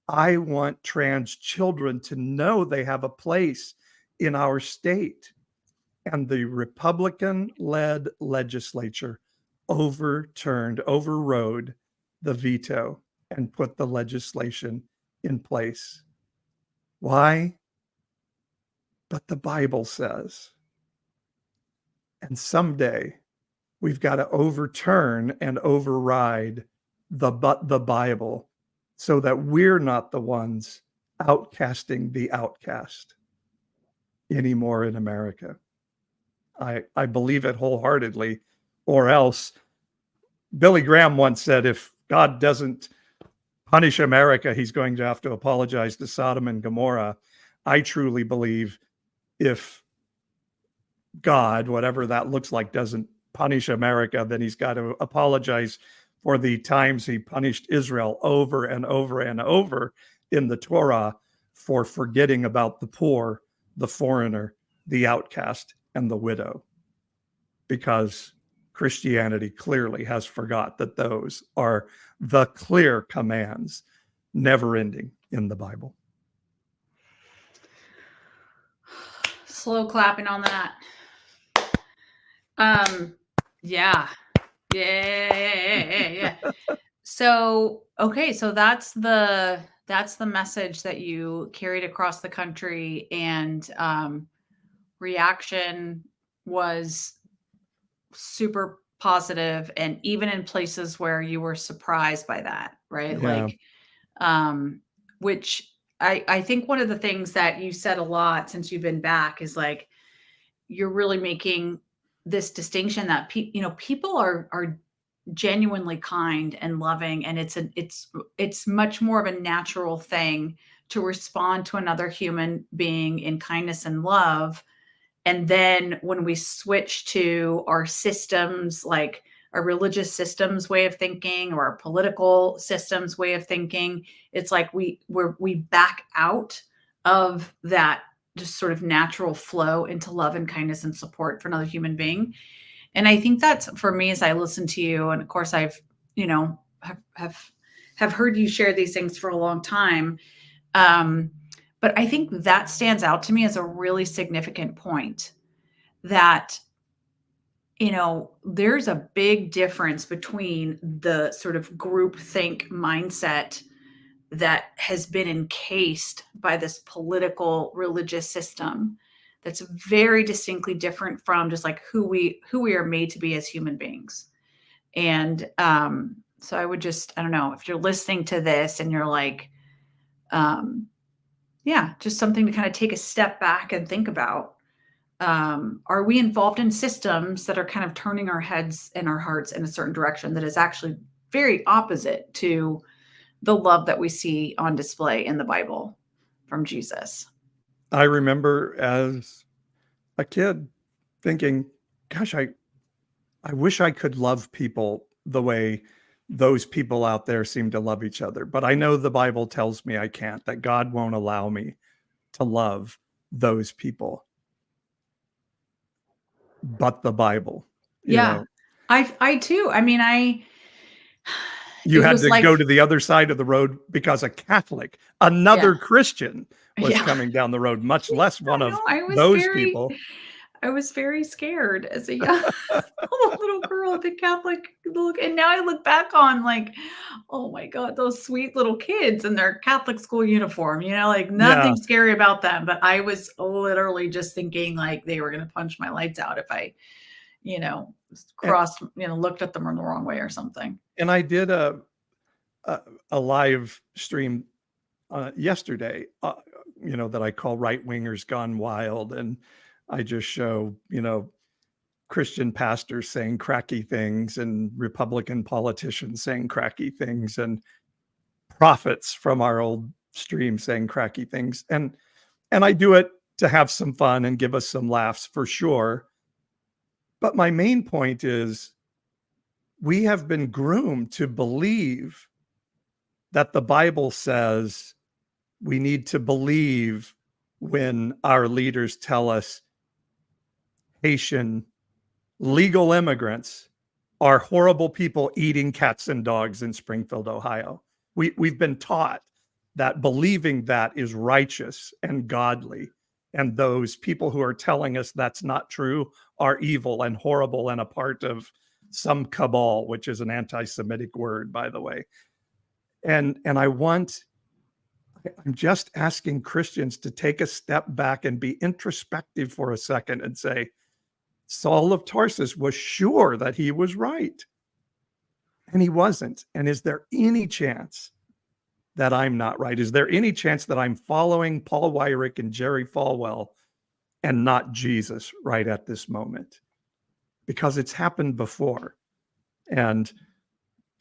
I want trans children to know they have a place in our state. And the Republican-led legislature overrode the veto and put the legislation in place. Why? But the Bible says. And someday we've got to overturn and override the Bible so that we're not the ones outcasting the outcast anymore in America. I believe it wholeheartedly, or else Billy Graham once said, if God doesn't punish America, he's going to have to apologize to Sodom and Gomorrah. I truly believe if God, whatever that looks like, doesn't punish America, then he's got to apologize for the times he punished Israel over and over and over in the Torah for forgetting about the poor, the foreigner, the outcast, and the widow. Because Christianity clearly has forgot that those are the clear commands, never ending in the Bible. Slow clapping on that. Yeah. Yeah. So, okay, so that's the message that you carried across the country, and reaction was super positive, and even in places where you were surprised by that, right? Yeah. Like, which I think one of the things that you said a lot since you've been back is like, you're really making this distinction that people are genuinely kind and loving, and it's much more of a natural thing to respond to another human being in kindness and love. And then when we switch to our systems, like our religious systems way of thinking or our political systems way of thinking, it's like we back out of that just sort of natural flow into love and kindness and support for another human being. And I think that's, for me, as I listen to you, and of course I've, have heard you share these things for a long time. But I think that stands out to me as a really significant point, that, there's a big difference between the sort of groupthink mindset that has been encased by this political religious system that's very distinctly different from just like who we are made to be as human beings. And so I would just, I don't know, if you're listening to this and you're like, just something to kind of take a step back and think about. Are we involved in systems that are kind of turning our heads and our hearts in a certain direction that is actually very opposite to the love that we see on display in the Bible from Jesus? I remember as a kid thinking, gosh, I wish I could love people the way those people out there seem to love each other. But I know the Bible tells me I can't, that God won't allow me to love those people. But the Bible, Yeah. I too. I mean, you it had was to like, go to the other side of the road because a Catholic, another Christian, was Yeah. coming down the road, much less one of I was those very, people. I was very scared as a young little girl at the Catholic look. And now I look back on like, oh my God, those sweet little kids in their Catholic school uniform, like nothing Yeah. scary about them. But I was literally just thinking like they were going to punch my lights out if I, crossed, looked at them in the wrong way or something. And I did a live stream yesterday, that I call Right Wingers Gone Wild. And I just show, Christian pastors saying cracky things and Republican politicians saying cracky things and prophets from our old stream saying cracky things. And I do it to have some fun and give us some laughs for sure. But my main point is we have been groomed to believe that the Bible says we need to believe when our leaders tell us Haitian legal immigrants are horrible people eating cats and dogs in Springfield, Ohio. We've been taught that believing that is righteous and godly. And those people who are telling us that's not true are evil and horrible and a part of some cabal, which is an anti-Semitic word, by the way. And I'm just asking Christians to take a step back and be introspective for a second and say, Saul of Tarsus was sure that he was right, and he wasn't. And is there any chance that I'm not right? Is there any chance that I'm following Paul Weyrich and Jerry Falwell and not Jesus right at this moment? Because it's happened before. And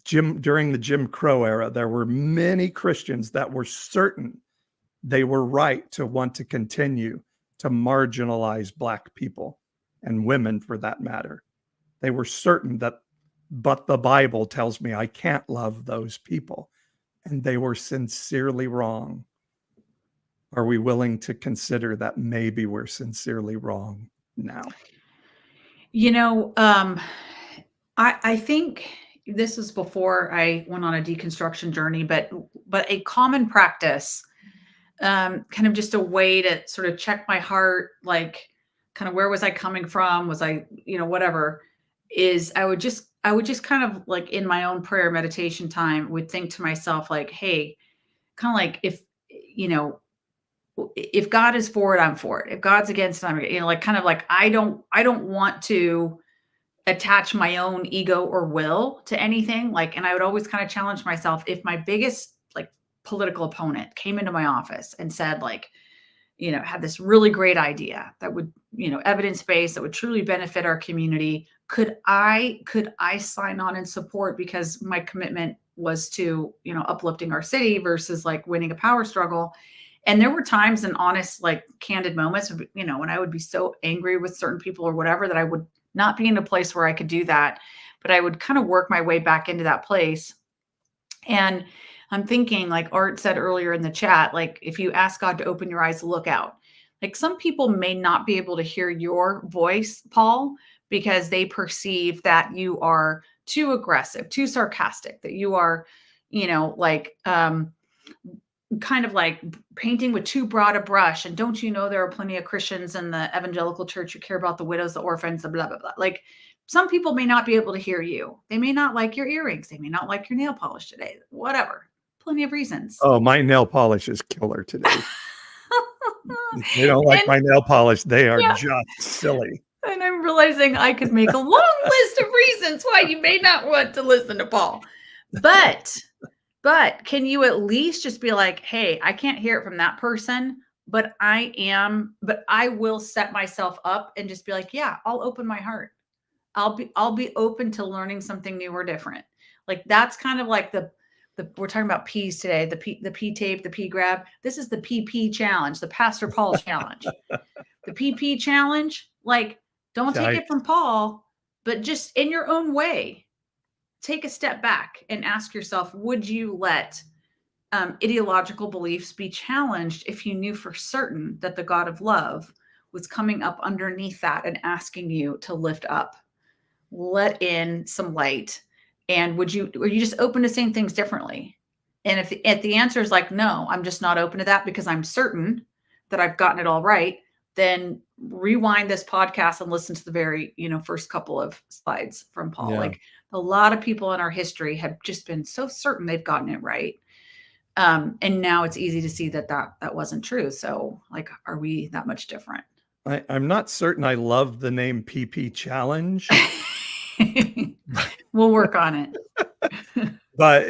during the Jim Crow era, there were many Christians that were certain they were right to want to continue to marginalize Black people and women for that matter. They were certain that, but the Bible tells me I can't love those people. And they were sincerely wrong. are we willing to consider that maybe we're sincerely wrong now? You know, I think this is before I went on a deconstruction journey, but a common practice, kind of just a way to sort of check my heart, like kind of where was I coming from? Was I, whatever, is I would just kind of like in my own prayer meditation time would think to myself, like, hey, kind of like if God is for it, I'm for it. If God's against it, I'm, like kind of like I don't want to attach my own ego or will to anything. Like, and I would always kind of challenge myself if my biggest like political opponent came into my office and said, like, had this really great idea that would, evidence-based, that would truly benefit our community. Could I sign on and support, because my commitment was to, uplifting our city versus like winning a power struggle. And there were times and honest, like candid moments, when I would be so angry with certain people or whatever, that I would not be in a place where I could do that, but I would kind of work my way back into that place. And I'm thinking, like Art said earlier in the chat, like if you ask God to open your eyes, look out. Like some people may not be able to hear your voice, Paul, because they perceive that you are too aggressive, too sarcastic, that you are, kind of like painting with too broad a brush. And don't you know there are plenty of Christians in the evangelical church who care about the widows, the orphans, the blah, blah, blah. Like some people may not be able to hear you. They may not like your earrings. They may not like your nail polish today, whatever. Plenty of reasons. Oh, my nail polish is killer today. They don't like my nail polish. They are just silly. And I'm realizing I could make a long list of reasons why you may not want to listen to Paul. But can you at least just be like, hey, I can't hear it from that person, but I will set myself up and just be like, yeah, I'll open my heart. I'll be open to learning something new or different. Like that's kind of like we're talking about P's today, the P tape, the P grab. This is the PP challenge, the Pastor Paul challenge. The PP challenge, like don't take it from Paul, but just in your own way. Take a step back and ask yourself, would you let ideological beliefs be challenged if you knew for certain that the God of love was coming up underneath that and asking you to lift up, let in some light? And were you just open to seeing things differently? And if the answer is like, no, I'm just not open to that because I'm certain that I've gotten it all right, then rewind this podcast and listen to the very, first couple of slides from Paul. Yeah. Like a lot of people in our history have just been so certain they've gotten it right. And now it's easy to see that wasn't true. So like, are we that much different? I'm not certain I love the name PP challenge. We'll work on it. But,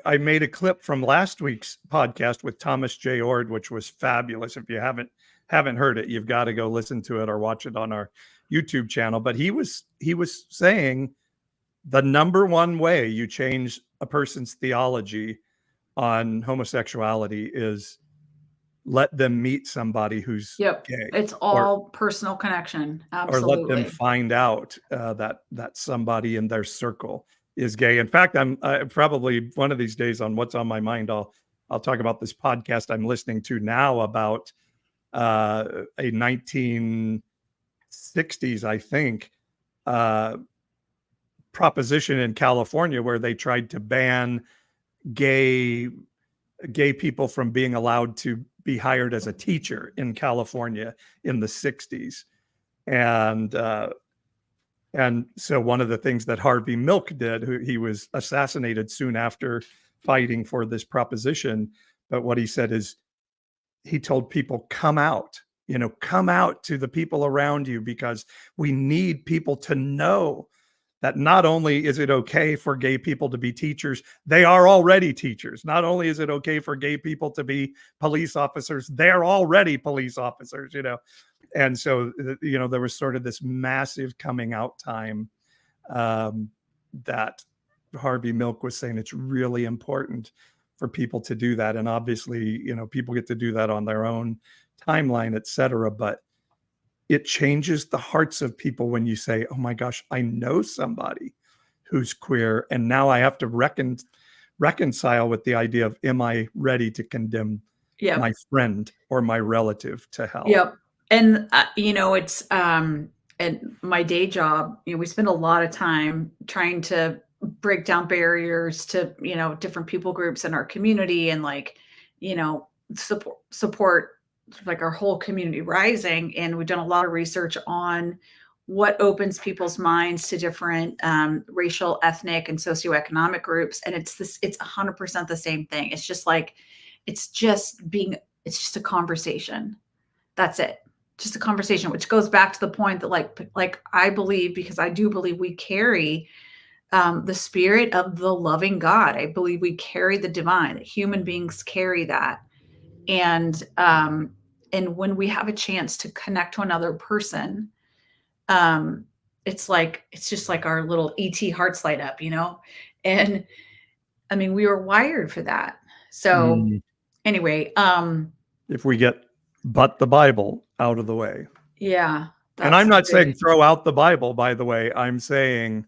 I made a clip from last week's podcast with Thomas J. Ord, which was fabulous. If you haven't heard it, you've got to go listen to it or watch it on our YouTube channel. But he was saying the number one way you change a person's theology on homosexuality is let them meet somebody who's gay. It's all personal connection. Absolutely. Or let them find out that somebody in their circle is gay. In fact, I'm probably one of these days on What's on My Mind, I'll talk about this podcast I'm listening to now about a 1960s, I think, proposition in California where they tried to ban gay people from being allowed to be hired as a teacher in California in the 60s. And so one of the things that Harvey Milk did, he was assassinated soon after fighting for this proposition. But what he said is he told people, come out to the people around you, because we need people to know that not only is it okay for gay people to be teachers, they are already teachers. Not only is it okay for gay people to be police officers, they're already police officers, And so, there was sort of this massive coming out time that Harvey Milk was saying it's really important for people to do that. And obviously, people get to do that on their own timeline, et cetera. But it changes the hearts of people when you say, oh my gosh, I know somebody who's queer, and now I have to reconcile with the idea of, am I ready to condemn Yep. my friend or my relative to hell. Yep. And it's and my day job, we spend a lot of time trying to break down barriers to, different people groups in our community, and support like our whole community rising. And we've done a lot of research on what opens people's minds to different racial, ethnic, and socioeconomic groups. And it's 100% the same thing. It's just a conversation. That's it. Just a conversation, which goes back to the point that like I believe, because I do believe we carry the spirit of the loving God. I believe we carry the divine, that human beings carry that. And when we have a chance to connect to another person, it's just like our little ET hearts light up, and I mean, we were wired for that. So anyway, if we get but the Bible out of the way. Yeah. And I'm not saying throw out the Bible, by the way. I'm saying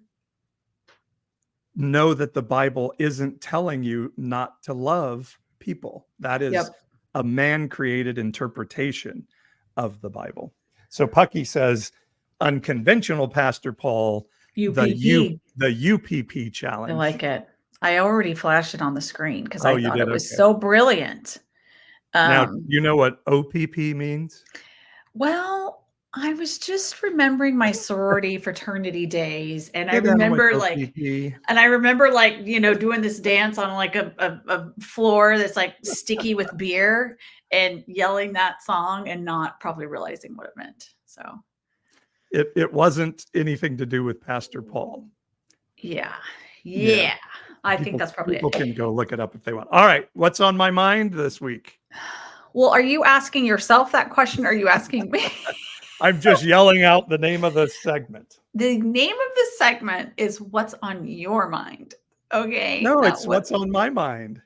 know that the Bible isn't telling you not to love people. That is a man-created interpretation of the Bible. So Pucky says, unconventional, Pastor Paul, UPP. the UPP challenge. I like it. I already flashed it on the screen because I thought it was Okay. so brilliant. Now, you know what OPP means? Well, I was just remembering my sorority fraternity days, and I remember doing this dance on like a floor that's like sticky with beer, and yelling that song and not probably realizing what it meant. So it wasn't anything to do with Pastor Paul. Yeah. I think that's probably people can go look it up if they want. All right, what's on my mind this week? Well, are you asking yourself that question? Or are you asking me? I'm just yelling out the name of the segment. The name of the segment is What's on Your Mind. Okay. No, it's What's on My Mind.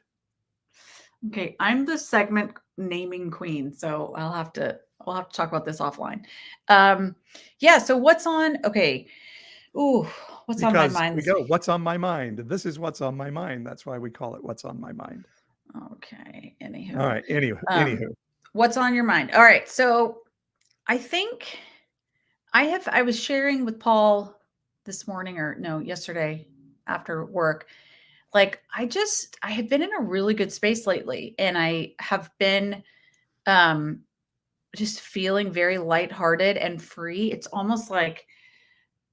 Okay. I'm the segment naming queen, so we'll have to talk about this offline. So what's on, okay. Ooh, what's on my mind? We go, what's on my mind? This is what's on my mind. That's why we call it What's on My Mind. Okay. Anywho. All right. Anywho. What's on your mind? All right. So I think I was sharing with Paul this morning, yesterday after work. Like I have been in a really good space lately, and I have been just feeling very lighthearted and free. It's almost like,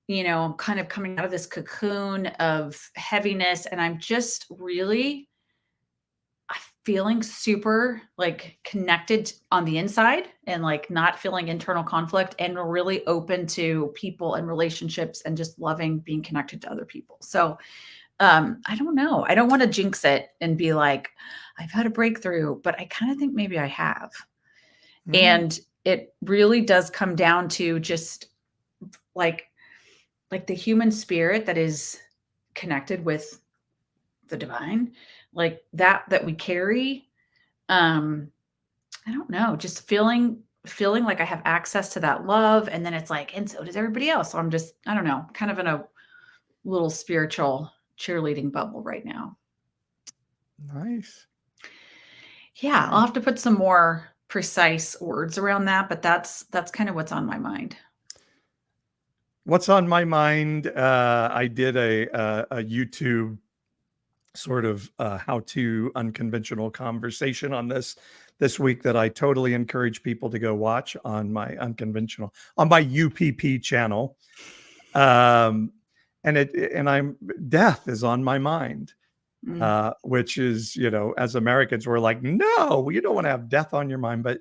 I'm kind of coming out of this cocoon of heaviness, and I'm just really feeling super like connected on the inside, and like not feeling internal conflict, and really open to people and relationships, and just loving being connected to other people. So I don't know. I don't want to jinx it and be like, I've had a breakthrough, but I kind of think maybe I have. And it really does come down to just like the human spirit that is connected with the divine, like that we carry. I don't know, just feeling like I have access to that love. And then it's like, and so does everybody else. So I'm just, I don't know, kind of in a little spiritual cheerleading bubble right now. Nice. Yeah. I'll have to put some more precise words around that, but that's kind of what's on my mind. What's on my mind? I did a YouTube sort of how-to unconventional conversation on this week that I totally encourage people to go watch on my UPP channel. And death is on my mind, which is, as Americans, we're like, no, you don't want to have death on your mind, but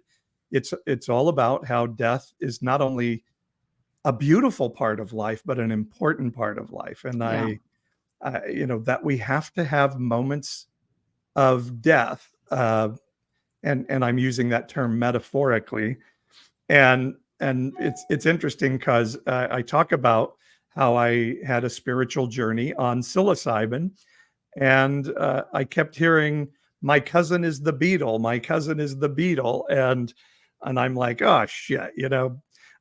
it's all about how death is not only a beautiful part of life, but an important part of life. And that we have to have moments of death. And I'm using that term metaphorically. And it's interesting because I talk about how I had a spiritual journey on psilocybin, and I kept hearing, my cousin is the beetle, my cousin is the beetle. And I'm like, oh shit,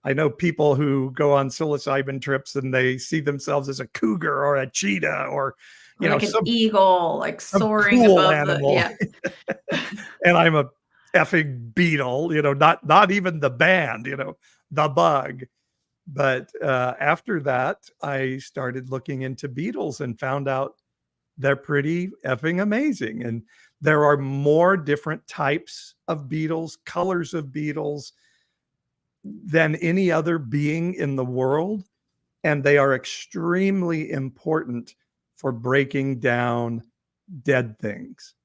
I know people who go on psilocybin trips and they see themselves as a cougar or a cheetah or, like an eagle, like soaring cool above animal. Yeah. And I'm a effing beetle, not even the band, the bug. But after that, I started looking into beetles and found out they're pretty effing amazing. And there are more different types of beetles, colors of beetles than any other being in the world. And they are extremely important for breaking down dead things.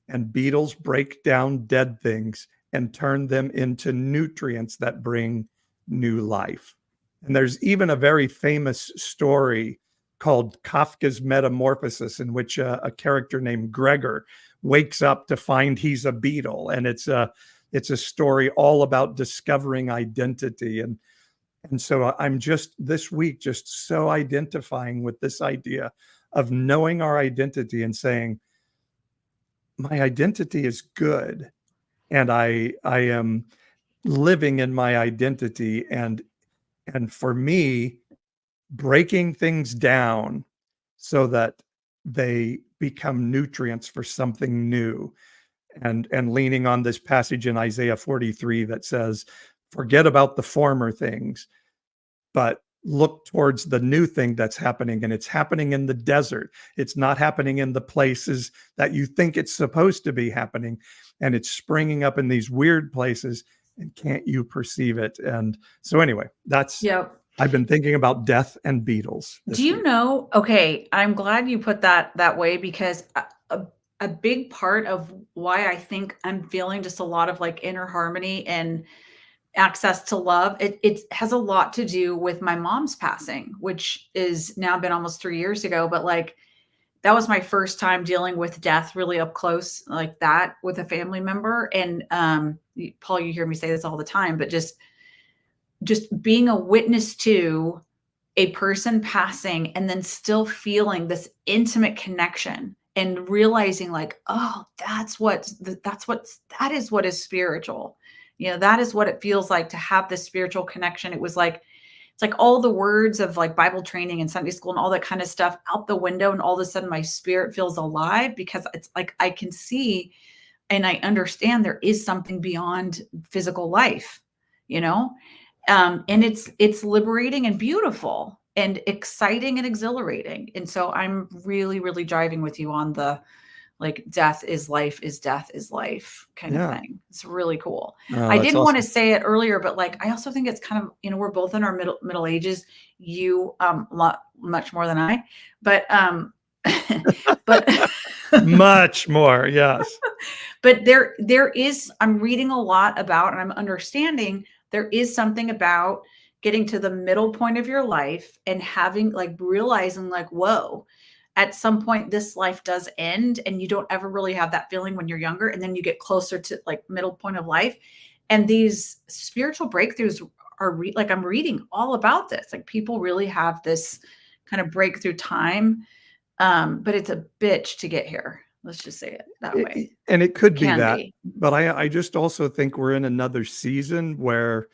And beetles break down dead things and turn them into nutrients that bring new life. And there's even a very famous story called Kafka's Metamorphosis, in which a character named Gregor wakes up to find he's a beetle. And it's a story all about discovering identity. And so I'm just this week just so identifying with this idea of knowing our identity and saying, my identity is good, and I am living in my identity, and for me, breaking things down so that they become nutrients for something new, and leaning on this passage in Isaiah 43 that says, forget about the former things, but look towards the new thing that's happening. And it's happening in the desert. It's not happening in the places that you think it's supposed to be happening. And it's springing up in these weird places. And can't you perceive it? And so anyway, I've been thinking about death and beetles. Do you know? Okay, I'm glad you put that way, because a big part of why I think I'm feeling just a lot of like inner harmony and access to love, it has a lot to do with my mom's passing, which is now been almost 3 years ago. But like, that was my first time dealing with death really up close like that with a family member. And Paul, you hear me say this all the time, but just being a witness to a person passing and then still feeling this intimate connection and realizing like, oh, that is what is spiritual. That is what it feels like to have this spiritual connection. It's like all the words of like Bible training and Sunday school and all that kind of stuff out the window. And all of a sudden my spirit feels alive, because it's like, I can see and I understand there is something beyond physical life, and it's liberating and beautiful and exciting and exhilarating. And so I'm really, really driving with you on the like death is life is death is life kind of thing. It's really cool. I didn't want to say it earlier, but like, I also think it's kind of, we're both in our middle ages, you much more than I, but but much more. Yes. But there is, I'm reading a lot about, and I'm understanding there is something about getting to the middle point of your life and having like realizing like, whoa, at some point this life does end, and you don't ever really have that feeling when you're younger. And then you get closer to like middle point of life. And these spiritual breakthroughs are like, I'm reading all about this. Like people really have this kind of breakthrough time. But it's a bitch to get here. Let's just say it that way. And it could be that, but I just also think we're in another season where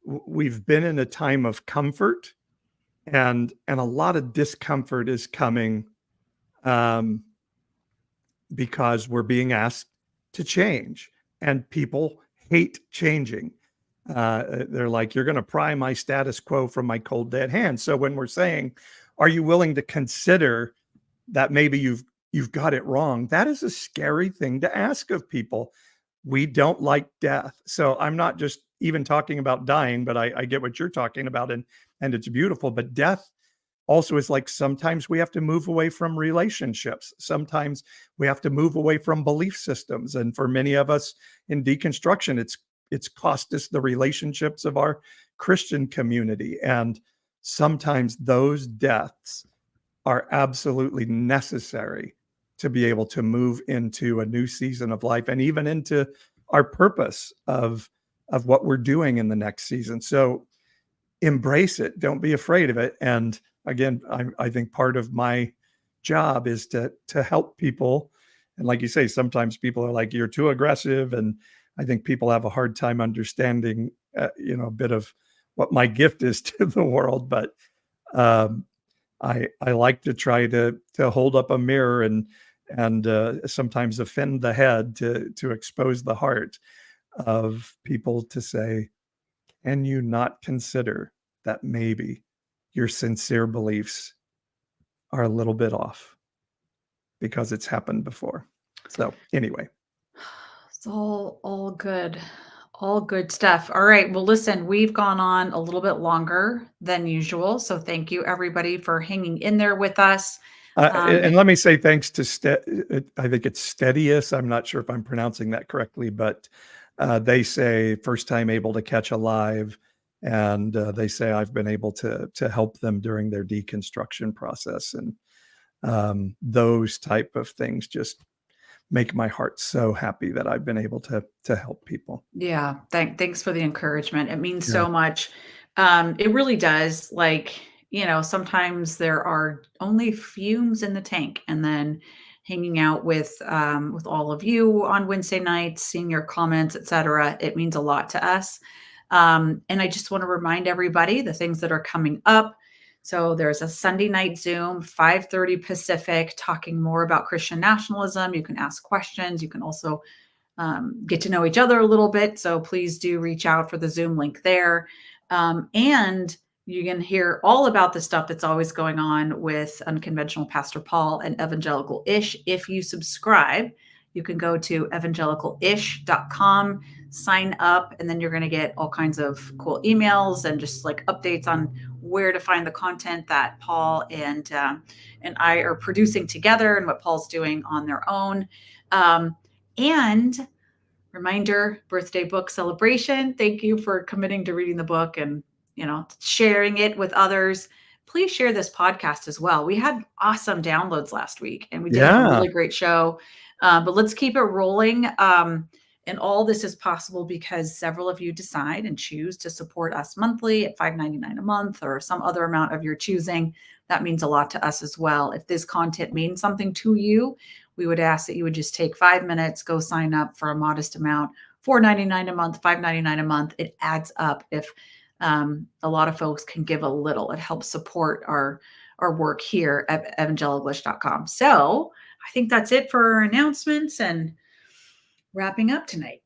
we've been in a time of comfort, and a lot of discomfort is coming because we're being asked to change, and people hate changing. They're like, you're going to pry my status quo from my cold dead hand. So when we're saying, are you willing to consider that maybe you've got it wrong, that is a scary thing to ask of people. We don't like death. So I'm not just even talking about dying, but I get what you're talking about, and it's beautiful. But death also is like, sometimes we have to move away from relationships. Sometimes we have to move away from belief systems. And for many of us in deconstruction, it's cost us the relationships of our Christian community. And sometimes those deaths are absolutely necessary to be able to move into a new season of life, and even into our purpose of what we're doing in the next season. So embrace it. Don't be afraid of it. And again, I think part of my job is to help people. And like you say, sometimes people are like, you're too aggressive. And I think people have a hard time understanding, a bit of what my gift is to the world. But I like to try to hold up a mirror and sometimes offend the head to expose the heart. of people to say, can you not consider that maybe your sincere beliefs are a little bit off because it's happened before. So anyway, It's all good. All good stuff. All right. Well, listen, we've gone on a little bit longer than usual. So thank you everybody for hanging in there with us. and let me say thanks to I think it's Steadius. I'm not sure if I'm pronouncing that correctly, but they say first time able to catch a live, and they say I've been able to help them during their deconstruction process, and those type of things just make my heart so happy that I've been able to help people. Yeah. Thanks for the encouragement. It means Yeah. so much. It really does. Like, sometimes there are only fumes in the tank, and then hanging out with all of you on Wednesday nights, seeing your comments, etc. It means a lot to us. And I just want to remind everybody the things that are coming up. So there's a Sunday night Zoom, 5:30 Pacific, talking more about Christian nationalism. You can ask questions. You can also get to know each other a little bit. So please do reach out for the Zoom link there. And you can hear all about the stuff that's always going on with Unconventional Pastor Paul and Evangelical-ish. If you subscribe, you can go to evangelicalish.com, sign up, and then you're going to get all kinds of cool emails and just like updates on where to find the content that Paul and I are producing together and what Paul's doing on their own. And reminder, birthday book celebration. Thank you for committing to reading the book and, sharing it with others. Please share this podcast as well. We had awesome downloads last week and we did have a really great show, but let's keep it rolling. And all this is possible because several of you decide and choose to support us monthly at $5.99 a month or some other amount of your choosing. That means a lot to us as well. If this content means something to you, we would ask that you would just take 5 minutes, go sign up for a modest amount, $4.99 a month, $5.99 a month. It adds up. If a lot of folks can give a little, it helps support our work here at evangelicalish.com. So I think that's it for our announcements and wrapping up tonight.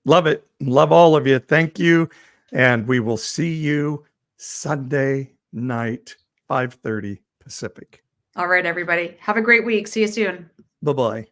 Love it. Love all of you. Thank you. And we will see you Sunday night, 5:30 Pacific. All right, everybody. Have a great week. See you soon. Bye-bye.